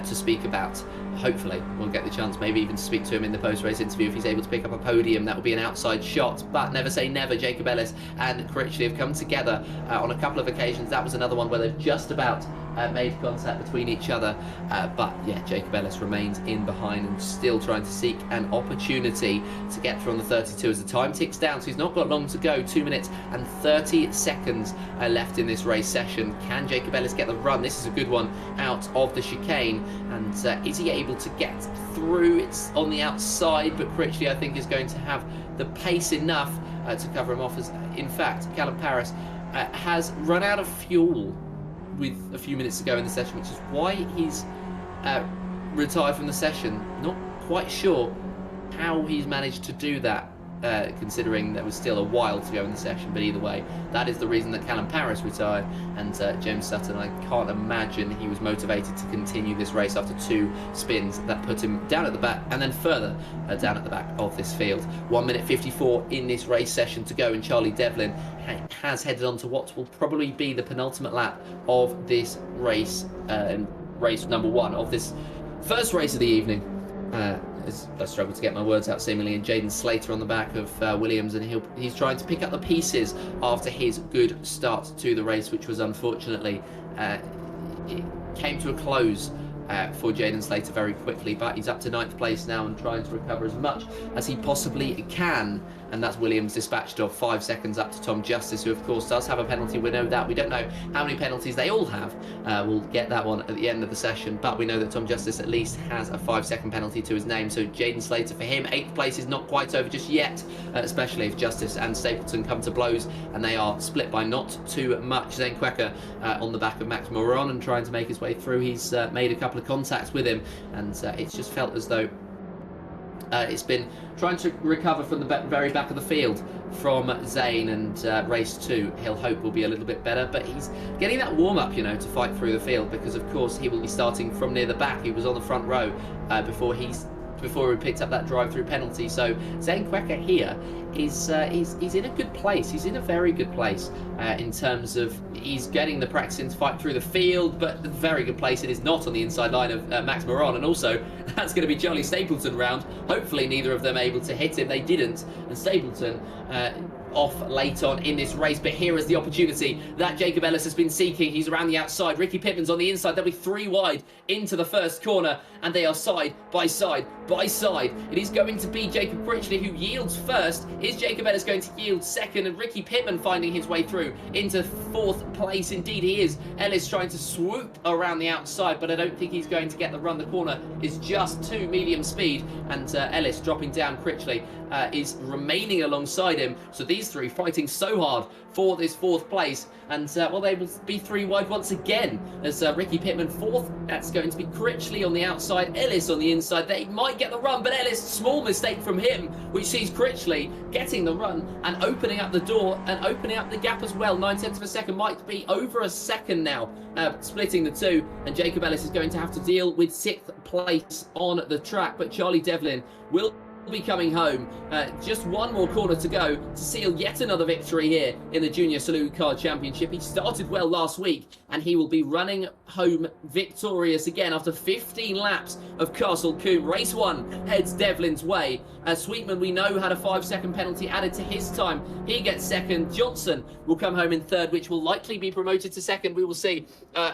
to speak about. Hopefully we'll get the chance maybe even to speak to him in the post-race interview if he's able to pick up a podium. That would be an outside shot, but never say never. Jacob Ellis and Critchley have come together on a couple of occasions. That was another one where they've just about made contact between each other, but yeah, Jacob Ellis remains in behind and still trying to seek an opportunity to get through on the 32 as the time ticks down. So he's not got long to go. 2 minutes and 30 seconds left in this race session. Can Jacob Ellis get the run? This is a good one out of the chicane, and is he able to get through? It's on the outside, but Critchley, I think, is going to have the pace enough to cover him off, as in fact Callum Paris has run out of fuel with a few minutes to go in the session, which is why he's retired from the session. Not quite sure how he's managed to do that, considering there was still a while to go in the session, but either way, that is the reason that Callum Paris retired, and James Sutton, I can't imagine he was motivated to continue this race after 2 spins that put him down at the back and then further down at the back of this field. 1 minute 54 in this race session to go, and Charlie Devlin has headed on to what will probably be the penultimate lap of this race, race number 1 of this first race of the evening. I struggle to get my words out seemingly, and Jaden Slater on the back of Williams, and he's trying to pick up the pieces after his good start to the race, which was unfortunately it came to a close for Jaden Slater very quickly, but he's up to 9th place now and trying to recover as much as he possibly can. And that's Williams dispatched of 5 seconds up to Tom Justice, who of course does have a penalty. We know that. We don't know how many penalties they all have. We'll get that one at the end of the session, but we know that Tom Justice at least has a 5-second penalty to his name. So Jaden Slater, for him, 8th place is not quite over just yet, especially if Justice and Stapleton come to blows, and they are split by not too much. Zane Quecker on the back of Max Moron and trying to make his way through. He's made a couple of contacts with him, and it's just felt as though it's been trying to recover from the very back of the field from Zane, and race 2 he'll hope will be a little bit better, but he's getting that warm-up, you know, to fight through the field, because of course he will be starting from near the back. He was on the front row before he picked up that drive-through penalty. So Zane Quecker here is he's in a good place. He's in a very good place in terms of he's getting the practice in to fight through the field, but a very good place it is not on the inside line of Max Moron, and also that's going to be Charlie Stapleton round. Hopefully neither of them able to hit him. They didn't, and Stapleton off late on in this race, but here is the opportunity that Jacob Ellis has been seeking. He's around the outside. Ricky Pittman's on the inside. They'll be 3 wide into the first corner, and they are side by side by side. It is going to be Jacob Critchley who yields first. Is Jacob Ellis going to yield second, and Ricky Pittman finding his way through into 4th place? Indeed he is. Ellis trying to swoop around the outside, but I don't think he's going to get the run. The corner is just too medium speed, and Ellis dropping down. Critchley is remaining alongside him. So these 3 fighting so hard for this 4th place, and well, they will be 3 wide once again as Ricky Pittman 4th. That's going to be Critchley on the outside, Ellis on the inside. They might get the run, but Ellis, small mistake from him, which sees Critchley getting the run and opening up the door and opening up the gap as well. 9/10 of a second, might be over a second now, splitting the 2, and Jacob Ellis is going to have to deal with 6th place on the track, but Charlie Devlin will be coming home. Just 1 more corner to go to seal yet another victory here in the Junior Saloon Car Championship. He started well last week, and he will be running home victorious again after 15 laps of Castle Combe. Race 1 heads Devlin's way. Sweetman, we know, had a 5-second penalty added to his time. He gets second. Johnson will come home in third, which will likely be promoted to second. We will see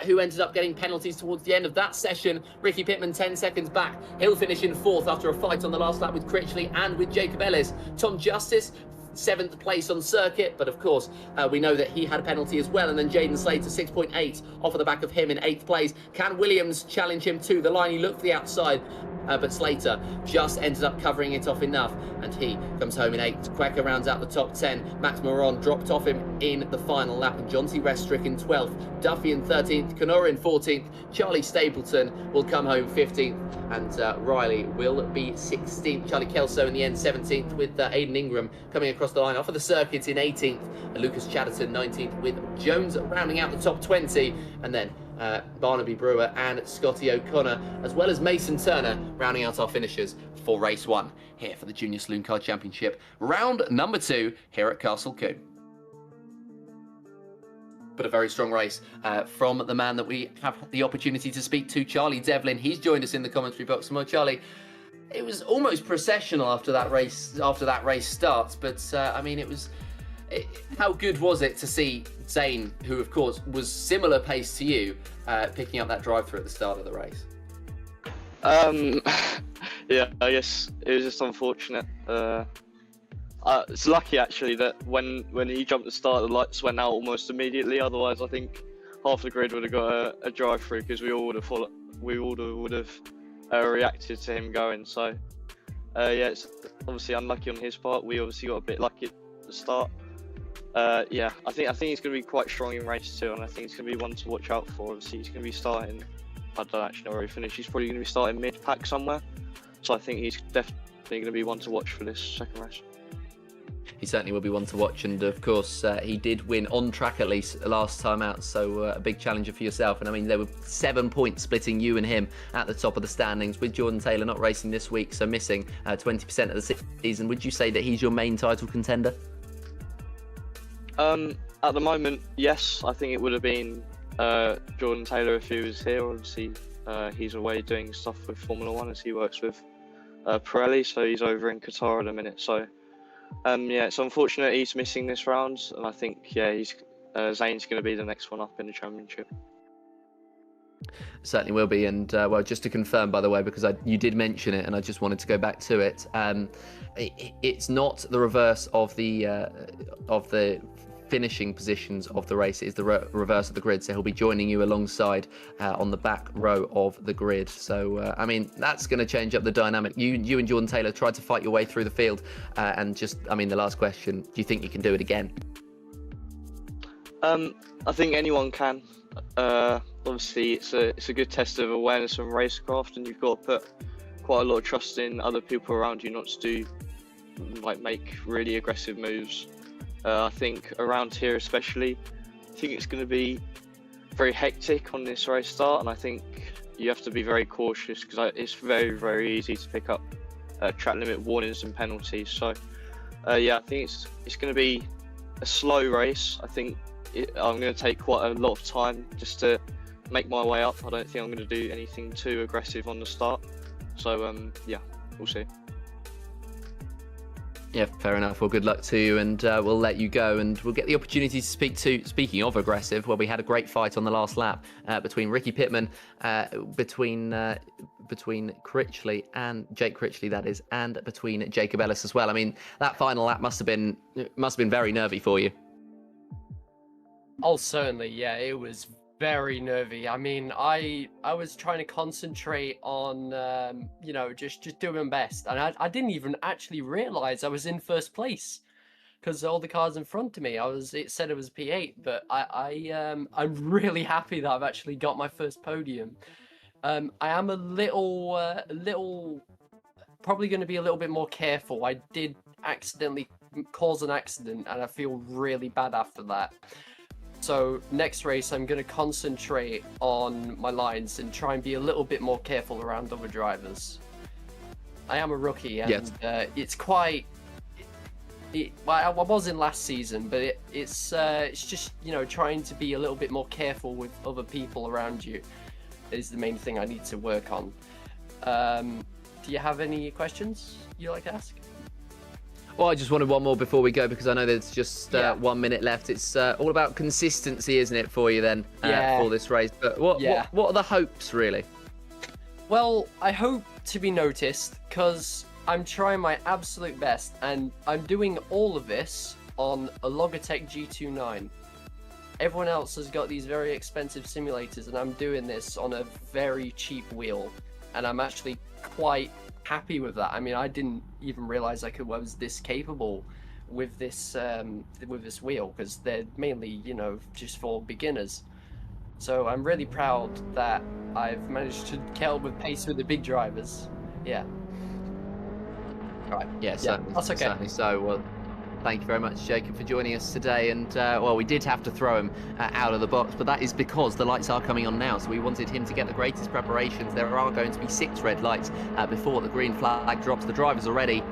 who ended up getting penalties towards the end of that session. Ricky Pittman 10 seconds back. He'll finish in 4th after a fight on the last lap with Critchley and with Jacob Ellis. Tom Justice 7th place on circuit, but of course we know that he had a penalty as well. And then Jaden Slater 6.8 off of the back of him in 8th place. Can Williams challenge him to the line? He looked for the outside, but Slater just ended up covering it off enough, and he comes home in 8th. Quecker rounds out the top 10. Max Moron dropped off him in the final lap, and John T. Restrick in 12th. Duffy in 13th. Canora in 14th. Charlie Stapleton will come home 15th, and Riley will be 16th. Charlie Kelso in the end 17th, with Aidan Ingram coming across the line off of the circuit in 18th. And Lucas Chatterton 19th, with Jones rounding out the top 20, and then Barnaby Brewer and Scotty O'Connor, as well as Mason Turner, rounding out our finishers for race 1 here for the Junior Saloon Car Championship, round number 2 here at Castle Combe. But a very strong race from the man that we have the opportunity to speak to, Charlie Devlin. He's joined us in the commentary box. Well, Charlie, it was almost processional after that race starts, but I mean, how good was it to see Zane, who of course was similar pace to you, picking up that drive-through at the start of the race? Yeah, I guess it was just unfortunate. It's lucky actually that when he jumped the start, the lights went out almost immediately. Otherwise, I think half the grid would have got a drive-through because we all would have reacted to him going. So yeah, it's obviously unlucky on his part. We obviously got a bit lucky at the start. Yeah, I think he's going to be quite strong in race 2, and I think he's going to be one to watch out for. Obviously, he's going to be starting. I don't actually know where he finished. He's probably going to be starting mid-pack somewhere. So I think he's definitely going to be one to watch for this second race. He certainly will be one to watch, and of course he did win on track at least last time out, so a big challenger for yourself. And I mean, there were 7 points splitting you and him at the top of the standings, with Jordan Taylor not racing this week, so missing 20% of the season. Would you say that he's your main title contender? At the moment, yes. I think it would have been Jordan Taylor if he was here. Obviously, he's away doing stuff with Formula 1 as he works with Pirelli, so he's over in Qatar at the minute. So yeah, it's unfortunate he's missing this round, and I think Zane's going to be the next one up in the championship. Certainly will be. And well, just to confirm, by the way, because you did mention it, and I just wanted to go back to it. It's not the reverse of the finishing positions of the race. It is the reverse of the grid, so he'll be joining you alongside on the back row of the grid. So I mean, that's going to change up the dynamic. You and Jordan Taylor tried to fight your way through the field, and just, I mean, the last question: do you think you can do it again? I think anyone can. Obviously, it's a good test of awareness and racecraft, and you've got to put quite a lot of trust in other people around you not to make really aggressive moves. I think around here especially, I think it's going to be very hectic on this race start, and I think you have to be very cautious because it's very, very easy to pick up track limit warnings and penalties. So yeah, I think it's going to be a slow race. I think I'm going to take quite a lot of time just to make my way up. I don't think I'm going to do anything too aggressive on the start. So yeah, we'll see. Yeah, fair enough. Well, good luck to you, and we'll let you go, and we'll get the opportunity to speaking of aggressive, well, we had a great fight on the last lap between Ricky Pittman, between Critchley and Jake Critchley, that is, and between Jacob Ellis as well. I mean, that final lap must have been very nervy for you. Oh, certainly, yeah, it was very nervy. I mean, I was trying to concentrate on, just doing my best. And I didn't even actually realize I was in first place because all the cars in front of me, it said it was P8, but I'm really happy that I've actually got my first podium. I am a little, probably going to be a little bit more careful. I did accidentally cause an accident and I feel really bad after that. So next race, I'm going to concentrate on my lines and try and be a little bit more careful around other drivers. I am a rookie, and yes. It's quite. I was in last season, but it's just trying to be a little bit more careful with other people around you is the main thing I need to work on. Do you have any questions you'd like to ask? Well, I just wanted one more before we go, because I know there's just 1 minute left. It's all about consistency, isn't it, for you then, for this race? But what are the hopes, really? Well, I hope to be noticed because I'm trying my absolute best, and I'm doing all of this on a Logitech G29. Everyone else has got these very expensive simulators, and I'm doing this on a very cheap wheel, and I'm actually quite happy with that. I mean, I didn't even realize I was this capable with this wheel, because they're mainly just for beginners. So I'm really proud that I've managed to get up with pace with the big drivers. Yeah. Right. Yeah, certainly. That's okay. Certainly. So, well, thank you very much, Jacob, for joining us today. And well, we did have to throw him out of the box, but that is because the lights are coming on now. So we wanted him to get the greatest preparations. There are going to be 6 red lights before the green flag drops. The drivers are ready.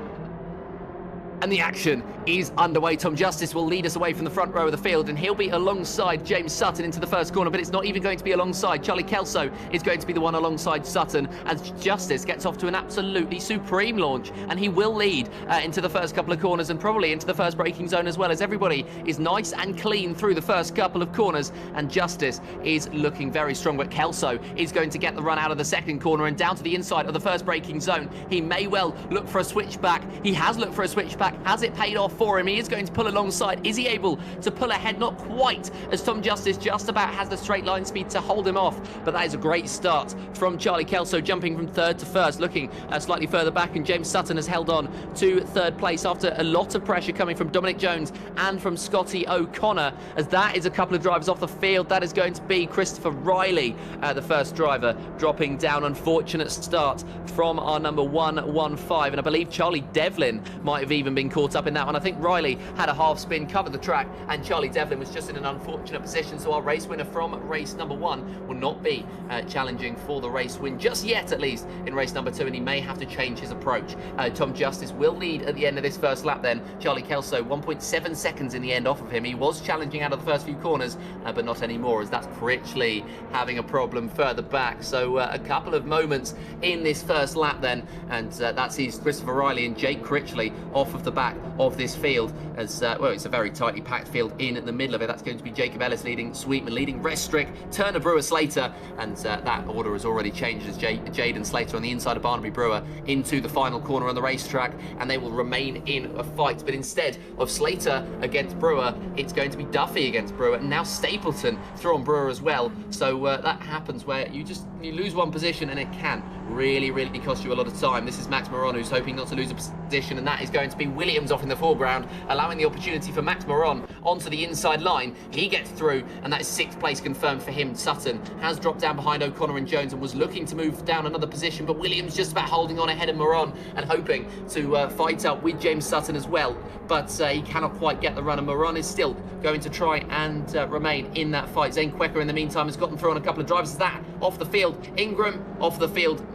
And the action is underway. Tom Justice will lead us away from the front row of the field, and he'll be alongside James Sutton into the first corner, but it's not even going to be alongside. Charlie Kelso is going to be the one alongside Sutton as Justice gets off to an absolutely supreme launch, and he will lead into the first couple of corners and probably into the first braking zone as well, as everybody is nice and clean through the first couple of corners, and Justice is looking very strong, but Kelso is going to get the run out of the second corner and down to the inside of the first braking zone. He may well look for a switchback. He has looked for a switchback. Has it paid off for him? He is going to pull alongside. Is he able to pull ahead? Not quite, as Tom Justice just about has the straight line speed to hold him off. But that is a great start from Charlie Kelso, jumping from third to first, looking slightly further back. And James Sutton has held on to third place after a lot of pressure coming from Dominic Jones and from Scotty O'Connor, as that is a couple of drivers off the field. That is going to be Christopher Riley, the first driver, dropping down. Unfortunate start from our number 115. And I believe Charlie Devlin might have even been caught up in that one. I think Riley had a half spin, covered the track, and Charlie Devlin was just in an unfortunate position. So our race winner from race number 1 will not be challenging for the race win just yet, at least in race number 2, and he may have to change his approach. Tom Justice will lead at the end of this first lap then. Charlie Kelso 1.7 seconds in the end off of him. He was challenging out of the first few corners, but not anymore, as that's Critchley having a problem further back. So a couple of moments in this first lap then, and that sees Christopher Riley and Jake Critchley off of the back of this field, as well, it's a very tightly packed field in the middle of it. That's going to be Jacob Ellis leading Sweetman, leading Restrick, Turner, Brewer, Slater, and that order has already changed as Jaden Slater on the inside of Barnaby Brewer into the final corner on the racetrack, and they will remain in a fight. But instead of Slater against Brewer, it's going to be Duffy against Brewer, and now Stapleton through on Brewer as well. So that happens where you lose one position and it can really cost you a lot of time. This is Max Moron, who's hoping not to lose a position, and that is going to be Williams off in the foreground, allowing the opportunity for Max Moron onto the inside line. He gets through, and that is 6th place confirmed for him. Sutton has dropped down behind O'Connor and Jones and was looking to move down another position, but Williams just about holding on ahead of Moron and hoping to fight up with James Sutton as well, but he cannot quite get the run, and Moron is still going to try and remain in that fight. Zane Quecker in the meantime has gotten through on a couple of drivers. That off the field, Ingram off the field,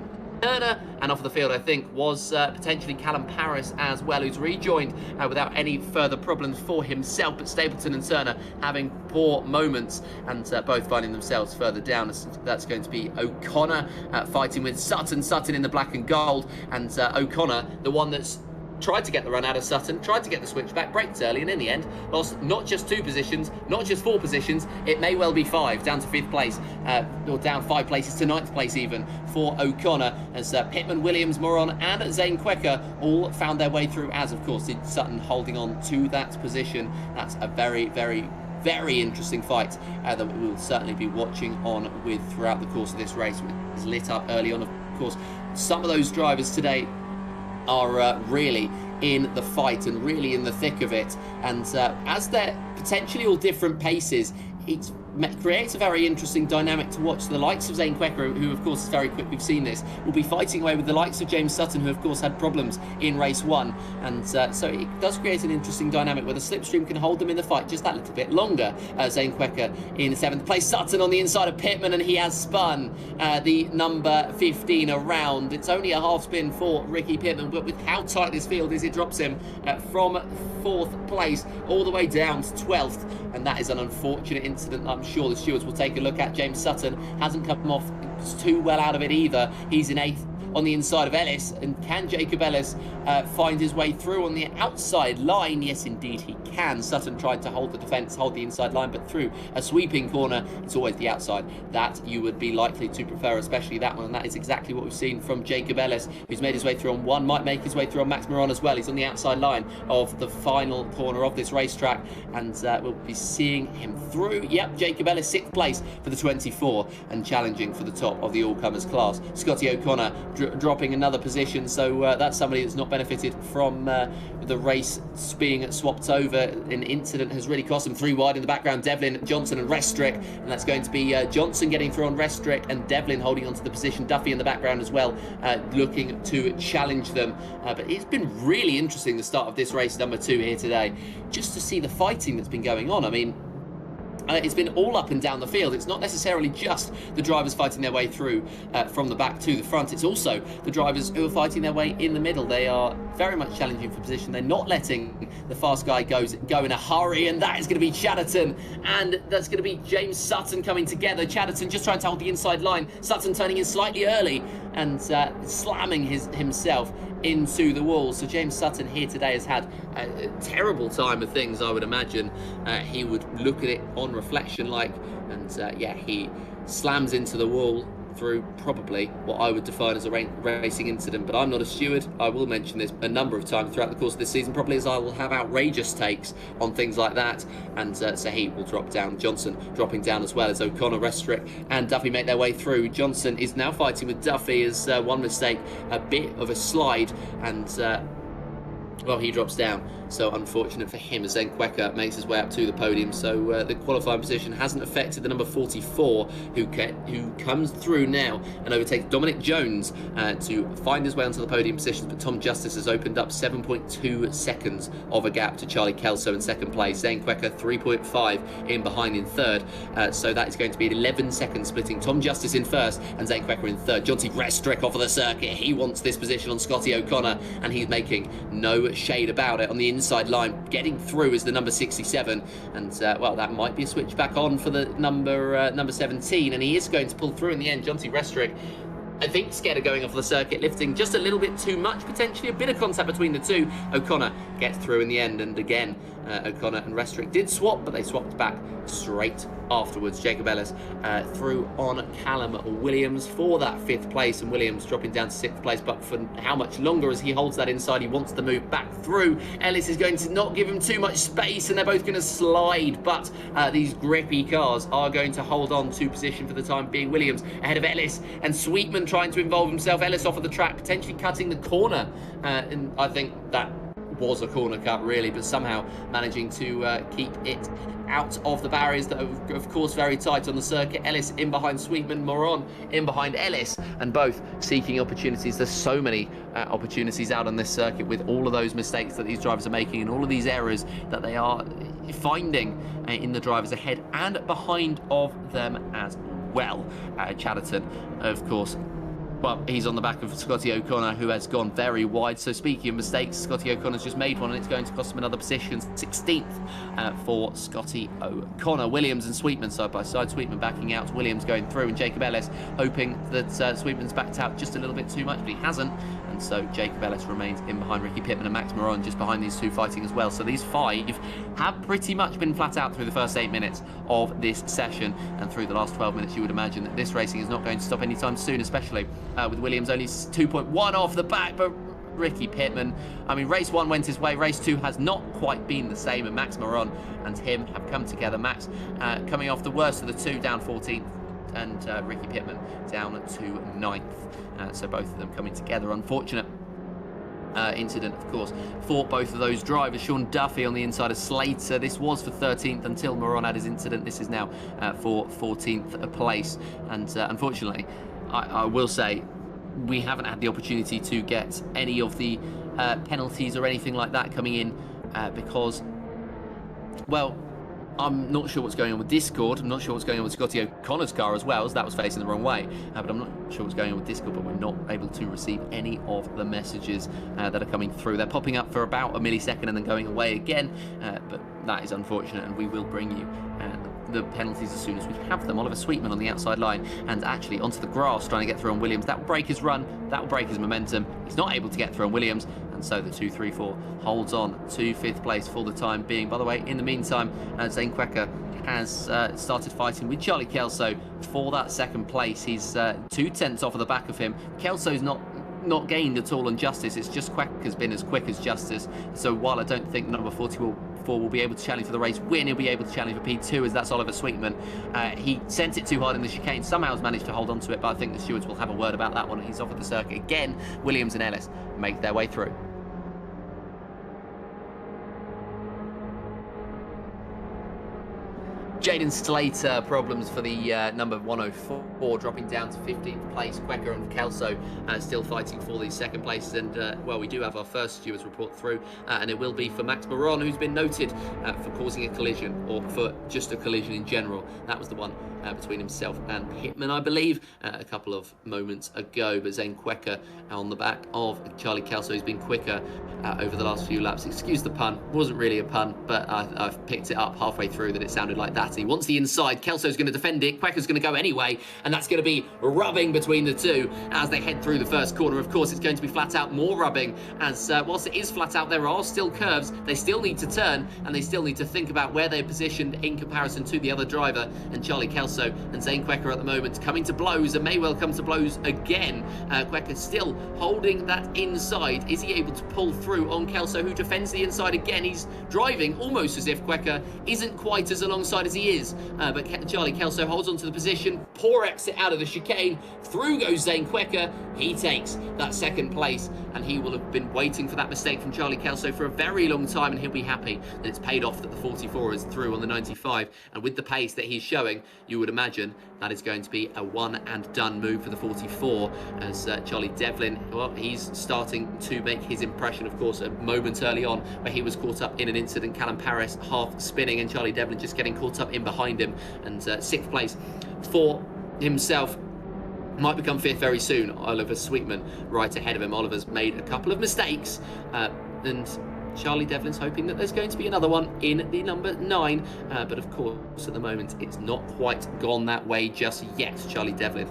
Turner, and off the field I think was potentially Callum Paris as well, who's rejoined without any further problems for himself, but Stapleton and Turner having poor moments, and both finding themselves further down. That's going to be O'Connor fighting with Sutton in the black and gold, and O'Connor, the one that's tried to get the run out of Sutton, tried to get the switchback, braked early, and in the end lost not just 2 positions, not just 4 positions, it may well be 5, down to 5th place, or down 5 places to 9th place even for O'Connor, as Pittman, Williams, Moron and Zane Quecker all found their way through, as of course did Sutton, holding on to that position. That's a very interesting fight that we will certainly be watching on with throughout the course of this race. It was lit up early on, of course. Some of those drivers today are really in the fight and really in the thick of it, and as they're potentially all different paces, it creates a very interesting dynamic to watch. The likes of Zane Quecker, who of course is very quick, we've seen this, will be fighting away with the likes of James Sutton, who of course had problems in race 1, and so it does create an interesting dynamic where the slipstream can hold them in the fight just that little bit longer. Zane Quecker in 7th place, Sutton on the inside of Pittman, and he has spun the number 15 around. It's only a half spin for Ricky Pittman, but with how tight this field is, it drops him from 4th place all the way down to 12th, and that is an unfortunate incident I'm sure the stewards will take a look at. James Sutton hasn't come off too well out of it either. He's in 8th on the inside of Ellis, and can Jacob Ellis find his way through on the outside line? Yes indeed he can. Sutton tried to hold the defence, hold the inside line, but through a sweeping corner, it's always the outside that you would be likely to prefer, especially that one, and that is exactly what we've seen from Jacob Ellis, who's made his way through on 1, might make his way through on Max Moron as well. He's on the outside line of the final corner of this racetrack, and we'll be seeing him through. Yep, Jacob Ellis 6th place for the 24 and challenging for the top of the all-comers class. Scotty O'Connor dropping another position, so that's somebody that's not benefited from the race being swapped over. An incident has really cost him. 3 wide in the background, Devlin, Johnson and Restrick, and that's going to be Johnson getting through on Restrick and Devlin holding onto the position. Duffy in the background as well, looking to challenge them, but it's been really interesting the start of this race number 2 here today, just to see the fighting that's been going on. I mean, it's been all up and down the field. It's not necessarily just the drivers fighting their way through from the back to the front. It's also the drivers who are fighting their way in the middle. They are very much challenging for position. They're not letting the fast guy go in a hurry, and that is going to be Chatterton, and that's going to be James Sutton coming together. Chatterton just trying to hold the inside line. Sutton turning in slightly early and slamming himself into the wall. So James Sutton here today has had a terrible time of things, I would imagine. He would look at it on reflection like, and yeah, he slams into the wall through probably what I would define as a racing incident. But I'm not a steward. I will mention this a number of times throughout the course of this season, probably as I will have outrageous takes on things like that. And Saheed will drop down. Johnson dropping down as well as O'Connor, Restrick and Duffy make their way through. Johnson is now fighting with Duffy as one mistake, a bit of a slide, and well, he drops down. So unfortunate for him as Zenkweka makes his way up to the podium. So the qualifying position hasn't affected the number 44 who comes through now and overtakes Dominic Jones to find his way onto the podium positions. But Tom Justice has opened up 7.2 seconds of a gap to Charlie Kelso in second place. Zenkweka 3.5 in behind in third. So that is going to be 11 seconds splitting Tom Justice in first and Zenkweka in third. Jonty Restrick off of the circuit. He wants this position on Scotty O'Connor and he's making no shade about it on the inside line. Getting through is the number 67, and well, that might be a switch back on for the number 17, and he is going to pull through in the end. Jonty Restrick, I think, scared of going off the circuit, lifting just a little bit too much, potentially a bit of contact between the two. O'Connor gets through in the end, and again, O'Connor and Restrick did swap, but they swapped back straight afterwards. Jacob Ellis through on Callum Williams for that 5th place, and Williams dropping down to 6th place, but for how much longer as he holds that inside, he wants to move back through. Ellis is going to not give him too much space, and they're both going to slide, but these grippy cars are going to hold on to position for the time being. Williams ahead of Ellis, and Sweetman trying to involve himself. Ellis off of the track, potentially cutting the corner, and I think that was a corner cut really, but somehow managing to keep it out of the barriers that are of course very tight on the circuit. Ellis in behind Sweetman, Moron in behind Ellis, and both seeking opportunities. There's so many opportunities out on this circuit with all of those mistakes that these drivers are making and all of these errors that they are finding in the drivers ahead and behind of them as well. Chatterton, of course, well, he's on the back of Scotty O'Connor, who has gone very wide. So speaking of mistakes, Scotty O'Connor's just made one, and it's going to cost him another position. 16th for Scotty O'Connor. Williams and Sweetman side by side. Sweetman backing out, Williams going through, and Jacob Ellis hoping that Sweetman's backed out just a little bit too much, but he hasn't. And so Jacob Ellis remains in behind Ricky Pittman and Max Moron just behind these two fighting as well. So these 5 have pretty much been flat out through the first 8 minutes of this session, and through the last 12 minutes you would imagine that this racing is not going to stop anytime soon, especially with Williams only 2.1 off the back. But Ricky Pittman, I mean, race 1 went his way, race 2 has not quite been the same, and Max Moron and him have come together. Max coming off the worst of the two, down 14th, and Ricky Pittman down to 9th. So both of them coming together. Unfortunate incident, of course, for both of those drivers. Sean Duffy on the inside of Slater. This was for 13th until Moron had his incident. This is now for 14th place. And unfortunately, I will say, we haven't had the opportunity to get any of the penalties or anything like that coming in because, well, I'm not sure what's going on with Discord. I'm not sure what's going on with Scotty O'Connor's car as well, as that was facing the wrong way. But I'm not sure what's going on with Discord, but we're not able to receive any of the messages that are coming through. They're popping up for about a millisecond and then going away again, but that is unfortunate, and we will bring you the penalties as soon as we have them. Oliver Sweetman on the outside line and actually onto the grass trying to get through on Williams. That will break his run, that will break his momentum. He's not able to get through on Williams, and so the 2-3-4 holds on to 5th place for the time being. By the way, in the meantime, Zenkweka has started fighting with Charlie Kelso for that 2nd place. He's 2/10 off of the back of him. Kelso's not gained at all on Justice. It's just Quack has been as quick as Justice. So while I don't think number 44 will be able to challenge for the race win, he'll be able to challenge for P2, as that's Oliver Sweetman. He sent it too hard in the chicane, somehow has managed to hold on to it, but I think the stewards will have a word about that one. He's off of the circuit again. Williams and Ellis make their way through. Jaden Slater, problems for the number 104, dropping down to 15th place. Quecker and Kelso still fighting for these second places. And, well, we do have our first stewards report through, and it will be for Max Moron, who's been noted for causing a collision, or for just a collision in general. That was the one between himself and Pittman, I believe, a couple of moments ago. But Zane Quecker on the back of Charlie Kelso, who's been quicker over the last few laps. Excuse the pun. Wasn't really a pun, but I've picked it up halfway through that it sounded like that. He wants the inside. Kelso's going to defend it. Quecker's going to go anyway, and that's going to be rubbing between the two as they head through the first corner. Of course, it's going to be flat out more rubbing, as whilst it is flat out, there are still curves. They still need to turn, and they still need to think about where they're positioned in comparison to the other driver. And Charlie Kelso and Zane Quecker at the moment coming to blows, and may well come to blows again. Quecker still holding that inside. Is he able to pull through on Kelso, who defends the inside again? He's driving almost as if Quecker isn't quite as alongside as he is, but Charlie Kelso holds onto the position. Poor exit out of the chicane. Through goes Zane Quecker. He takes that second place, and he will have been waiting for that mistake from Charlie Kelso for a very long time, and he'll be happy that it's paid off, that the 44 is through on the 95. And with the pace that he's showing, you would imagine that is going to be a one and done move for the 44, as Charlie Devlin, well, he's starting to make his impression. Of course, a moment early on where he was caught up in an incident, Callum Paris half spinning, and Charlie Devlin just getting caught up in behind him. And sixth place for himself, might become fifth very soon. Oliver Sweetman right ahead of him. Oliver's made a couple of mistakes, and Charlie Devlin's hoping that there's going to be another one in the number 9, but of course at the moment it's not quite gone that way just yet. Charlie Devlin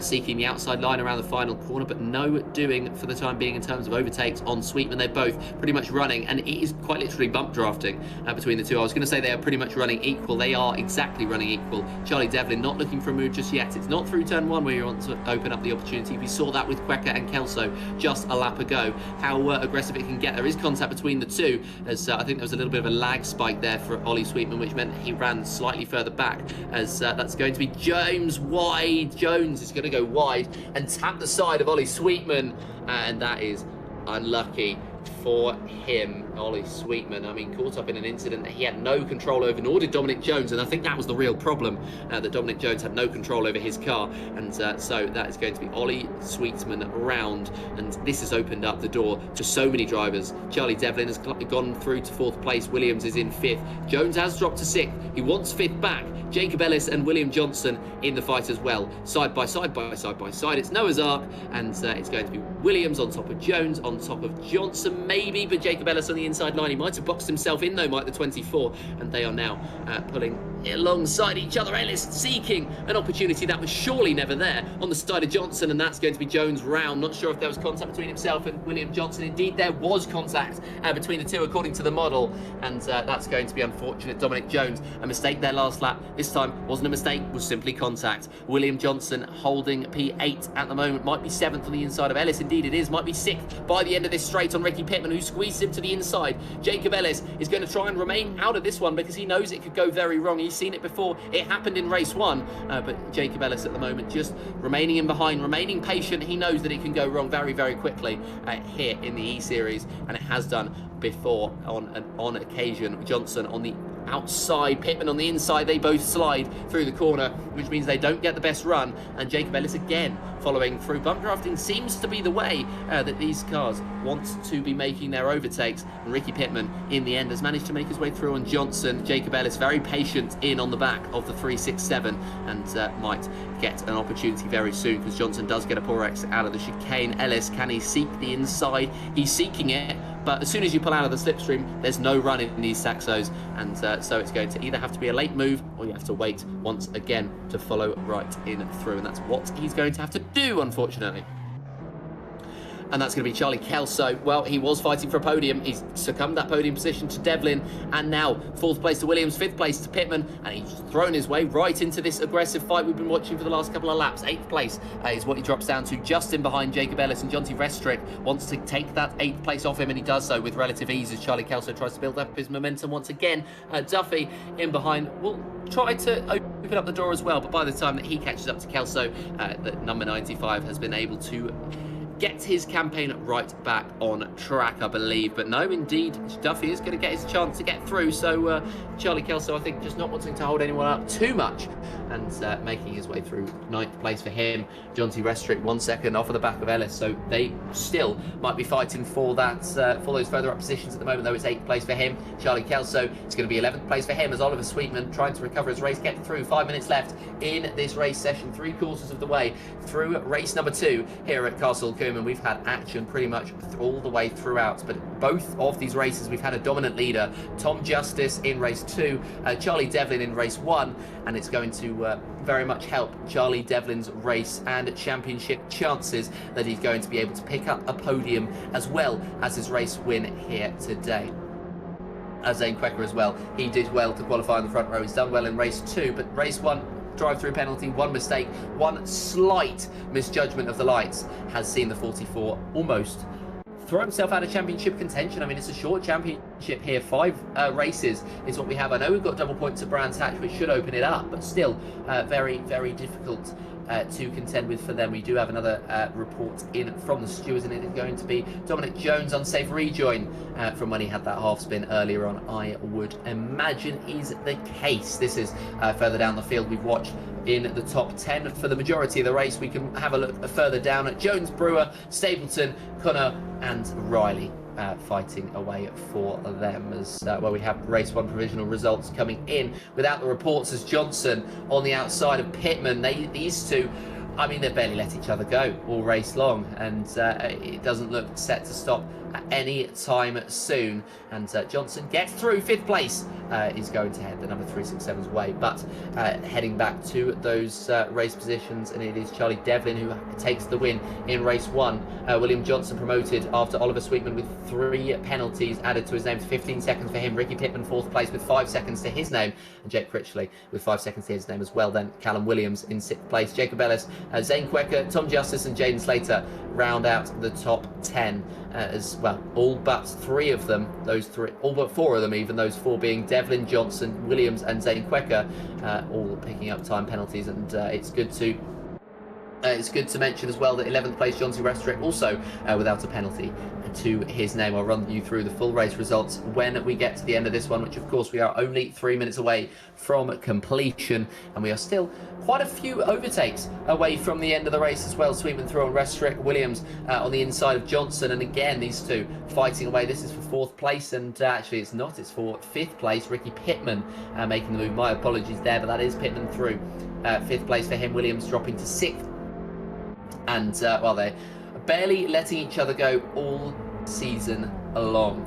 seeking the outside line around the final corner, but no doing for the time being in terms of overtakes on Sweetman. They're both pretty much running, and it is quite literally bump drafting between the two. I was going to say they are pretty much running equal. They are exactly running equal. Charlie Devlin not looking for a move just yet. It's not through turn 1 where you want to open up the opportunity. We saw that with Quecker and Kelso just a lap ago, how aggressive it can get. There is contact between the two, as I think there was a little bit of a lag spike there for Ollie Sweetman, which meant he ran slightly further back, as that's going to be James wide. Jones is going to go wide and tap the side of Ollie Sweetman, and that is unlucky for him. Ollie Sweetman, I mean, caught up in an incident that he had no control over, nor did Dominic Jones, and I think that was the real problem, that Dominic Jones had no control over his car, and so that is going to be Ollie Sweetman round, and this has opened up the door to so many drivers. Charlie Devlin has gone through to 4th place. Williams is in 5th. Jones has dropped to 6th. He wants 5th back. Jacob Ellis and William Johnson in the fight as well. Side by side by side by side. It's Noah's Ark, and it's going to be Williams on top of Jones, on top of Johnson maybe, but Jacob Ellis on the inside line. He might have boxed himself in though, Mike, the 24, and they are now pulling alongside each other. Ellis seeking an opportunity that was surely never there on the side of Johnson, and that's going to be Jones round. Not sure if there was contact between himself and William Johnson. Indeed, there was contact between the two according to the model, and that's going to be unfortunate. Dominic Jones, a mistake there last lap. This time wasn't a mistake, was simply contact. William Johnson holding P8 at the moment, might be 7th on the inside of Ellis. Indeed it is, might be 6th by the end of this straight on Ricky Pittman, who squeezed him to the inside. Jacob Ellis is going to try and remain out of this one because he knows it could go very wrong. He's seen it before. It happened in race 1, but Jacob Ellis at the moment just remaining in behind, remaining patient. He knows that it can go wrong very, very quickly here in the E-Series, and it has done before on occasion. Johnson on the outside, Pittman on the inside. They both slide through the corner, which means they don't get the best run, and Jacob Ellis again following through. Bump drafting seems to be the way that these cars want to be making their overtakes, and Ricky Pittman in the end has managed to make his way through on Johnson. Jacob Ellis very patient in on the back of the 367, and might get an opportunity very soon, because Johnson does get a poor exit out of the chicane. Ellis, can he seek the inside? He's seeking it, but as soon as you pull out of the slipstream, there's no run in these Saxos, and so it's going to either have to be a late move, or you have to wait once again to follow right in through, and that's what he's going to have to do, unfortunately. And that's going to be Charlie Kelso. Well, he was fighting for a podium. He's succumbed that podium position to Devlin, and now 4th place to Williams, 5th place to Pittman, and he's thrown his way right into this aggressive fight we've been watching for the last couple of laps. 8th place is what he drops down to, just in behind Jacob Ellis, and Jonty Restrick wants to take that 8th place off him, and he does so with relative ease as Charlie Kelso tries to build up his momentum once again. Duffy in behind will try to open up the door as well, but by the time that he catches up to Kelso, the number 95 has been able to get his campaign right back on track, I believe. But no, indeed, Duffy is going to get his chance to get through. So Charlie Kelso, I think, just not wanting to hold anyone up too much and making his way through. 9th place for him. John T. Restrick 1 second off of the back of Ellis. So they still might be fighting for that, for those further up positions at the moment, though. It's 8th place for him. Charlie Kelso, it's going to be 11th place for him as Oliver Sweetman trying to recover his race, get through. 5 minutes left in this race session, 3/4 of the way through race number 2 here at Castle Combe. We've had action pretty much all the way throughout, but both of these races we've had a dominant leader. Tom Justice in race 2, Charlie Devlin in race 1, and it's going to very much help Charlie Devlin's race and championship chances that he's going to be able to pick up a podium as well as his race win here today. Zane Quecker as well, he did well to qualify in the front row. He's done well in race 2, but race 1, drive-through penalty, one mistake, one slight misjudgment of the lights has seen the 44 almost throw himself out of championship contention. I mean, it's a short championship here. 5 races is what we have. I know we've got double points at Brands Hatch, which should open it up, but still very, very difficult to contend with for them. We do have another report in from the stewards, and it is going to be Dominic Jones' unsafe rejoin from when he had that half spin earlier on, I would imagine is the case. This is further down the field. We've watched in the top 10 for the majority of the race. We can have a look further down at Jones, Brewer, Stapleton, Connor and Riley fighting away for them as well. We have race 1 provisional results coming in without the reports as Johnson on the outside of Pittman. These two, I mean, they've barely let each other go all race long, and it doesn't look set to stop at any time soon. And Johnson gets through 5th place, is going to head the number 367's way, but heading back to those race positions, and it is Charlie Devlin who takes the win in race 1. William Johnson promoted after Oliver Sweetman with 3 penalties added to his name, 15 seconds for him. Ricky Pittman 4th place with 5 seconds to his name, and Jake Critchley with 5 seconds to his name as well. Then Callum Williams in 6th place. Jacob Ellis, Zane Quecker, Tom Justice and Jaden Slater round out the top 10 as well. All but 3 of them, those 3, all but 4 of them even, those 4 being Devlin, Johnson, Williams and Zane Quecker, all picking up time penalties. And it's good to mention as well that 11th place John T. Restrick also without a penalty to his name. I'll run you through the full race results when we get to the end of this one, which of course we are only 3 minutes away from completion, and we are still quite a few overtakes away from the end of the race as well. Sweetman through on Restrick, Williams on the inside of Johnson, and again these two fighting away. This is for 4th place, and actually it's not, it's for 5th place. Ricky Pittman making the move. My apologies there, but that is Pittman through. 5th place for him. Williams dropping to 6th. And well, they're barely letting each other go all season long,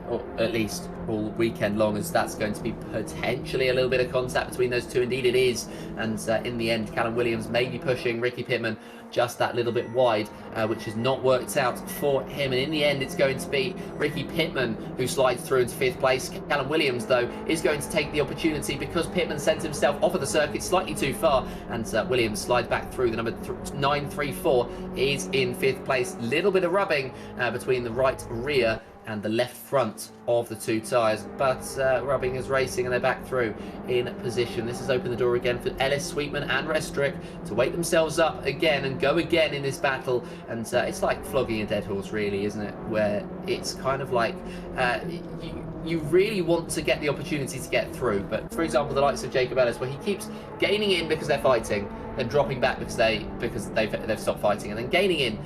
or at least all weekend long, as that's going to be potentially a little bit of contact between those two. Indeed it is, and in the end Callum Williams may be pushing Ricky Pittman just that little bit wide, which has not worked out for him, and in the end it's going to be Ricky Pittman who slides through into 5th place. Callum Williams though is going to take the opportunity because Pittman sent himself off of the circuit slightly too far, and Williams slides back through. The number 934 is in 5th place. Little bit of rubbing between the right rear and the left front of the 2 tyres, but rubbing is racing and they're back through in position. This has opened the door again for Ellis, Sweetman and Restrick to wake themselves up again and go again in this battle, and it's like flogging a dead horse really, isn't it, where it's kind of like you really want to get the opportunity to get through, but for example the likes of Jacob Ellis, where he keeps gaining in because they're fighting, then dropping back because they've stopped fighting, and then gaining in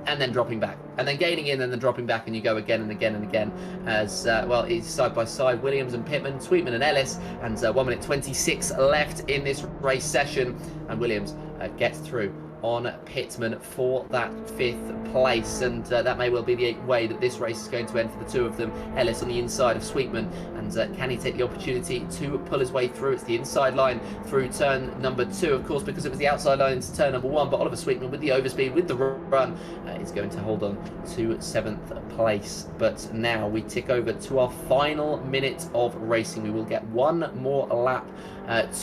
and then dropping back, and then gaining in and then dropping back, and you go again and again and again as well. It's side by side, Williams and Pittman, Sweetman and Ellis, and 1 minute 26 left in this race session, and Williams gets through on Pittman for that 5th place, and that may well be the way that this race is going to end for the 2 of them. Ellis on the inside of Sweetman, and can he take the opportunity to pull his way through? It's the inside line through turn number 2, of course, because it was the outside line into turn number 1, but Oliver Sweetman with the overspeed, with the run, is going to hold on to 7th place. But now we tick over to our final minute of racing. We will get 1 more lap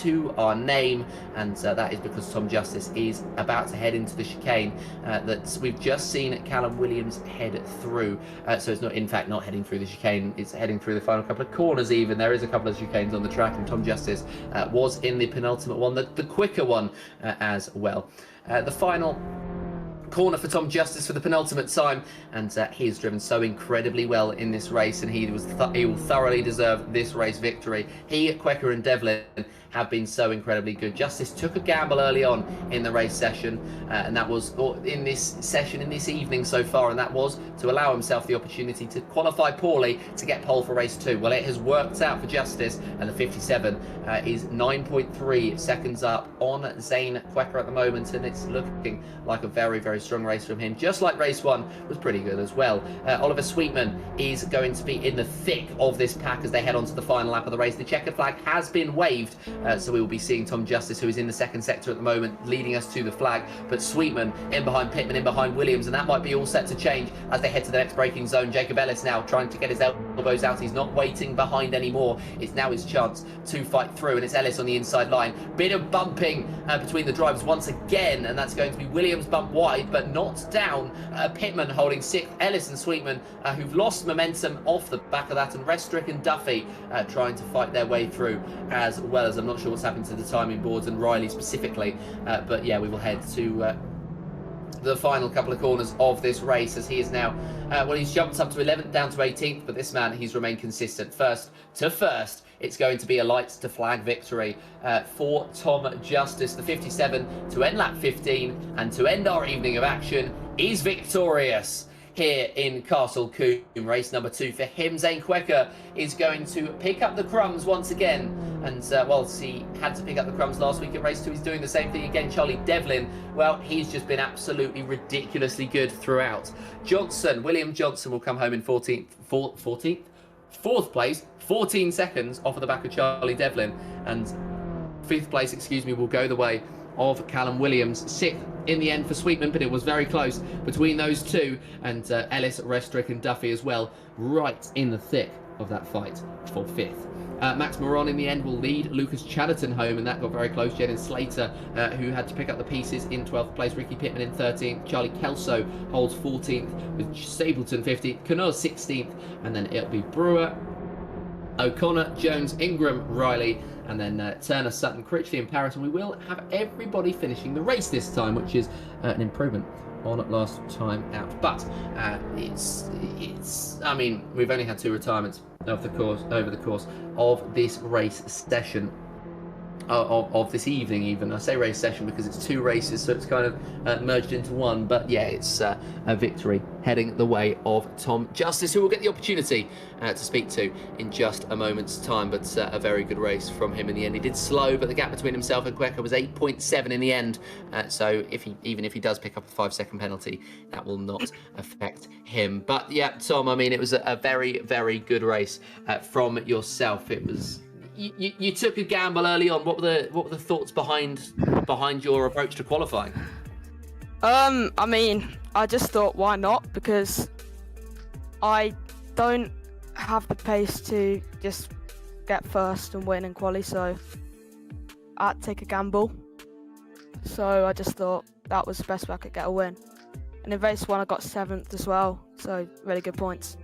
to our name, and that is because Tom Justice is about to head into the chicane that we've just seen Callum Williams head through. So it's not, in fact, not heading through the chicane, it's heading through the final couple of corners even. There is a couple of chicanes on the track, and Tom Justice was in the penultimate one, the quicker one as well. The final corner for Tom Justice for the penultimate time, and he has driven so incredibly well in this race, and he will thoroughly deserve this race victory. He, Quecker and Devlin have been so incredibly good. Justice took a gamble early on in the race session, and that was in this evening so far, and that was to allow himself the opportunity to qualify poorly to get pole for race 2. Well, it has worked out for Justice, and the 57 is 9.3 seconds up on Zane Quecker at the moment, and it's looking like a very, very strong race from him, just like race 1 was pretty good as well. Oliver Sweetman is going to be in the thick of this pack as they head on to the final lap of the race. The checkered flag has been waved, so we will be seeing Tom Justice, who is in the second sector at the moment, leading us to the flag, but Sweetman in behind Pittman, in behind Williams, and that might be all set to change as they head to the next braking zone. Jacob Ellis now trying to get his elbows out. He's not waiting behind anymore. It's now his chance to fight through, and it's Ellis on the inside line. Bit of bumping between the drivers once again, and that's going to be Williams bump wide, but not down. Pittman holding 6th, Ellis and Sweetman, who've lost momentum off the back of that, and Restrick and Duffy trying to fight their way through, as well as I'm not sure what's happened to the timing boards and Riley specifically, but yeah, we will head to the final couple of corners of this race as he is now, well, he's jumped up to 11th, down to 18th, but this man, he's remained consistent. First to first, it's going to be a lights to flag victory for Tom Justice. The 57 to end lap 15 and to end our evening of action is victorious here in Castle Combe. Race number 2 for him. Zane Quecker is going to pick up the crumbs once again, and whilst he had to pick up the crumbs last week at race 2, he's doing the same thing again. Charlie Devlin, well, he's just been absolutely ridiculously good throughout. William Johnson will come home in 4th place, 14 seconds off of the back of Charlie Devlin, and 5th place, will go the way of Callum Williams. 6th in the end for Sweetman, but it was very close between those two, and Ellis, Restrick and Duffy as well, right in the thick of that fight for 5th. Max Moron in the end will lead Lucas Chatterton home, and that got very close. Jennings Slater, who had to pick up the pieces, in 12th place. Ricky Pittman in 13th. Charlie Kelso holds 14th, with Stapleton 15th. Canoa 16th, and then it'll be Brewer, O'Connor, Jones, Ingram, Riley, and then Turner, Sutton, Critchley and Paris. And we will have everybody finishing the race this time, which is an improvement on last time out. But it's I mean, we've only had 2 retirements over the course of this race session. Of this evening, even. I say race session because it's 2 races, so it's kind of merged into one. But yeah, it's a victory heading the way of Tom Justice, who we'll get the opportunity to speak to in just a moment's time. But a very good race from him in the end. He did slow, but the gap between himself and Quecker was 8.7 in the end. So even if he does pick up a 5-second penalty, that will not affect him. But yeah, Tom, I mean, it was a very, very good race from yourself. It was. You took a gamble early on. What were the thoughts behind your approach to qualifying? I mean, I just thought, why not? Because I don't have the pace to just get first and win in quali, so I had to take a gamble. So I just thought that was the best way I could get a win. And in race 1, I got 7th as well, so really good points.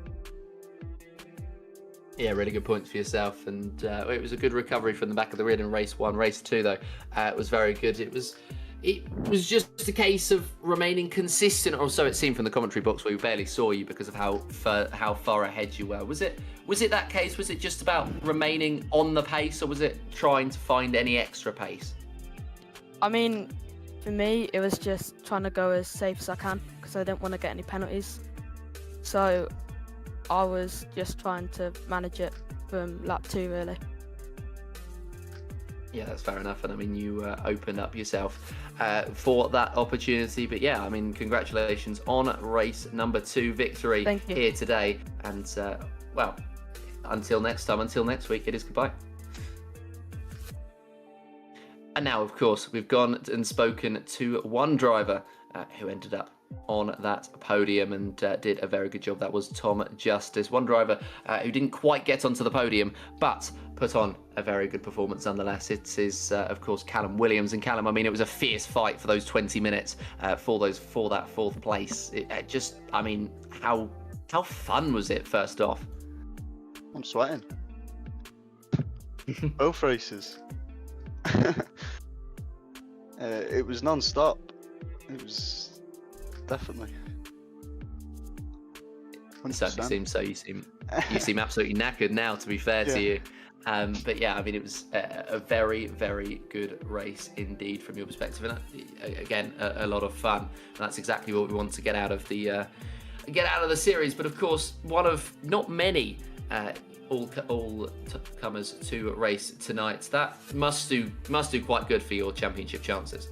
Yeah, really good points for yourself, and it was a good recovery from the back of the grid in race 1. Race 2, though, it was very good. It was just a case of remaining consistent, or so it seemed from the commentary box, where we barely saw you because of how far ahead you were. Was it that case? Was it just about remaining on the pace, or was it trying to find any extra pace? I mean, for me, it was just trying to go as safe as I can because I didn't want to get any penalties. So I was just trying to manage it from lap 2, really. Yeah, that's fair enough. And I mean, you opened up yourself for that opportunity. But yeah, I mean, congratulations on race number 2 victory here today. And well, until next time, until next week, it is goodbye. And now, of course, we've gone and spoken to one driver who ended up on that podium and did a very good job. That was Tom Justice, one driver who didn't quite get onto the podium, but put on a very good performance nonetheless. It is, of course, Callum Williams. And Callum, I mean, it was a fierce fight for those 20 minutes for that 4th place. I mean, how fun was it, first off? I'm sweating. Both races. It was non-stop. It was definitely. It certainly 100%. seems so. You seem absolutely knackered now, to be fair to you. But yeah, I mean, it was a very, very good race indeed from your perspective, and again, a lot of fun. And that's exactly what we want to get out of the series. But of course, one of not many all comers to race tonight. That must do quite good for your championship chances.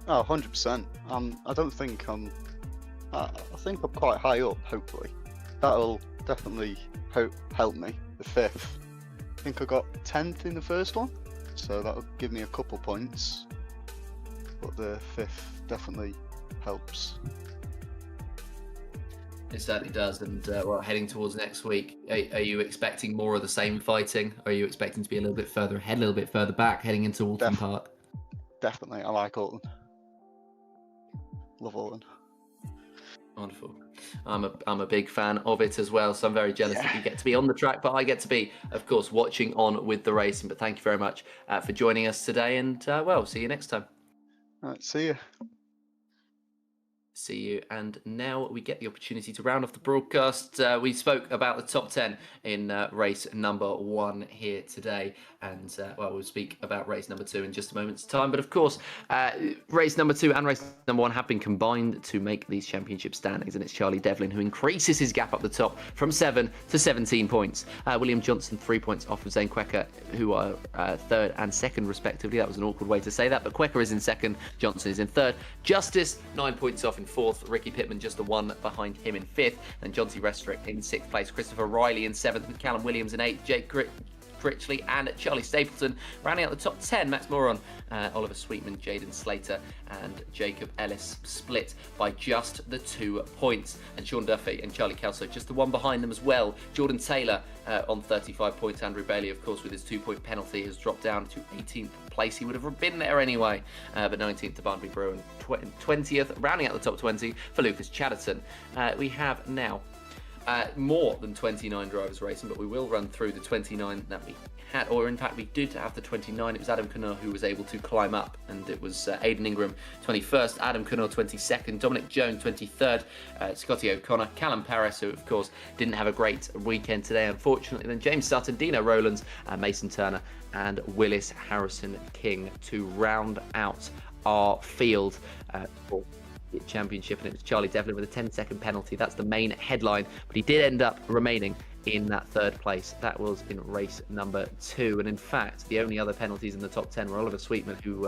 Oh, 100%. I don't think I think I'm quite high up. Hopefully, that'll definitely help me. The 5th. I think I got 10th in the first one, so that'll give me a couple points. But the 5th definitely helps. It certainly does, and well, heading towards next week, are you expecting more of the same fighting? Or are you expecting to be a little bit further ahead, a little bit further back, heading into Alton Park? Definitely, I like Alton. Love Alton. Wonderful. I'm a big fan of it as well, so I'm very jealous that you get to be on the track, but I get to be, of course, watching on with the racing. But thank you very much for joining us today, and well, see you next time. All right, see you. See you. And now we get the opportunity to round off the broadcast. We spoke about the top 10 in race number 1 here today, and well, we'll speak about race number 2 in just a moment's time. But of course, race number 2 and race number 1 have been combined to make these championship standings, and it's Charlie Devlin who increases his gap up the top from 7 to 17 points. William Johnson 3 points off of Zane Quecker, who are 3rd and 2nd respectively. That was an awkward way to say that, but Quecker is in 2nd, Johnson is in 3rd. Justice 9 points off in 4th, Ricky Pittman just the 1 behind him in 5th, and Jonty Restrick in 6th place, Christopher Riley in 7th, with Callum Williams in 8th, Jake Critchley and Charlie Stapleton. Rounding out the top 10, Max Moron, Oliver Sweetman, Jaden Slater and Jacob Ellis split by just the 2 points, and Sean Duffy and Charlie Kelso just the 1 behind them as well. Jordan Taylor on 35 points. Andrew Bailey, of course, with his 2-point penalty, has dropped down to 18th place. He would have been there anyway, but 19th to Barnaby Brew, and 20th, rounding out the top 20 for Lucas Chatterton. We have now more than 29 drivers racing, but we will run through the 29 that we had, or in fact we did have the 29. It was Adam Connor who was able to climb up, and it was Aidan Ingram 21st, Adam Connor 22nd, Dominic Jones 23rd, Scotty O'Connor, Callum Paris, who of course didn't have a great weekend today unfortunately, then James Sutton, Dino Rowlands, Mason Turner and Willis Harrison King to round out our field for championship. And it was Charlie Devlin with a 10-second penalty. That's the main headline, but he did end up remaining in that 3rd place. That was in race number 2, and in fact the only other penalties in the top 10 were Oliver Sweetman, who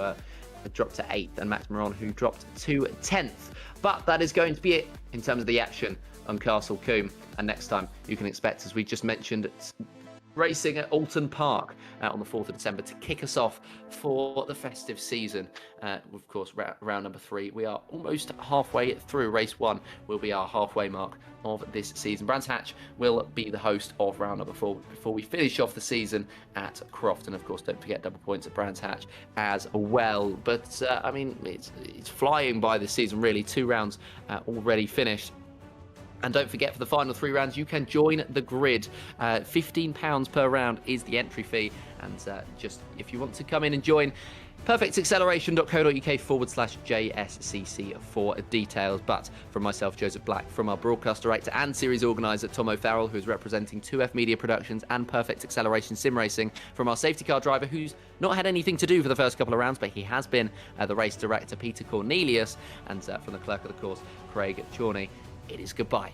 dropped to 8th, and Max Moron, who dropped to 10th. But that is going to be it in terms of the action on Castle Combe, and next time you can expect, as we just mentioned, racing at Alton Park on the 4th of December to kick us off for the festive season. Of course, round number 3. We are almost halfway through. Race 1 will be our halfway mark of this season. Brands Hatch will be the host of round number 4 before we finish off the season at Croft. And of course, don't forget double points at Brands Hatch as well. But I mean, it's flying by this season, really. 2 rounds already finished. And don't forget, for the final 3 rounds, you can join the grid. £15 per round is the entry fee. And just if you want to come in and join, perfectacceleration.co.uk/JSCC for details. But from myself, Joseph Black, from our broadcast director and series organiser, Tom O'Farrell, who's representing 2F Media Productions and Perfect Acceleration Sim Racing, from our safety car driver, who's not had anything to do for the first couple of rounds, but he has been the race director, Peter Cornelius, and from the clerk of the course, Craig Chorney, it is goodbye.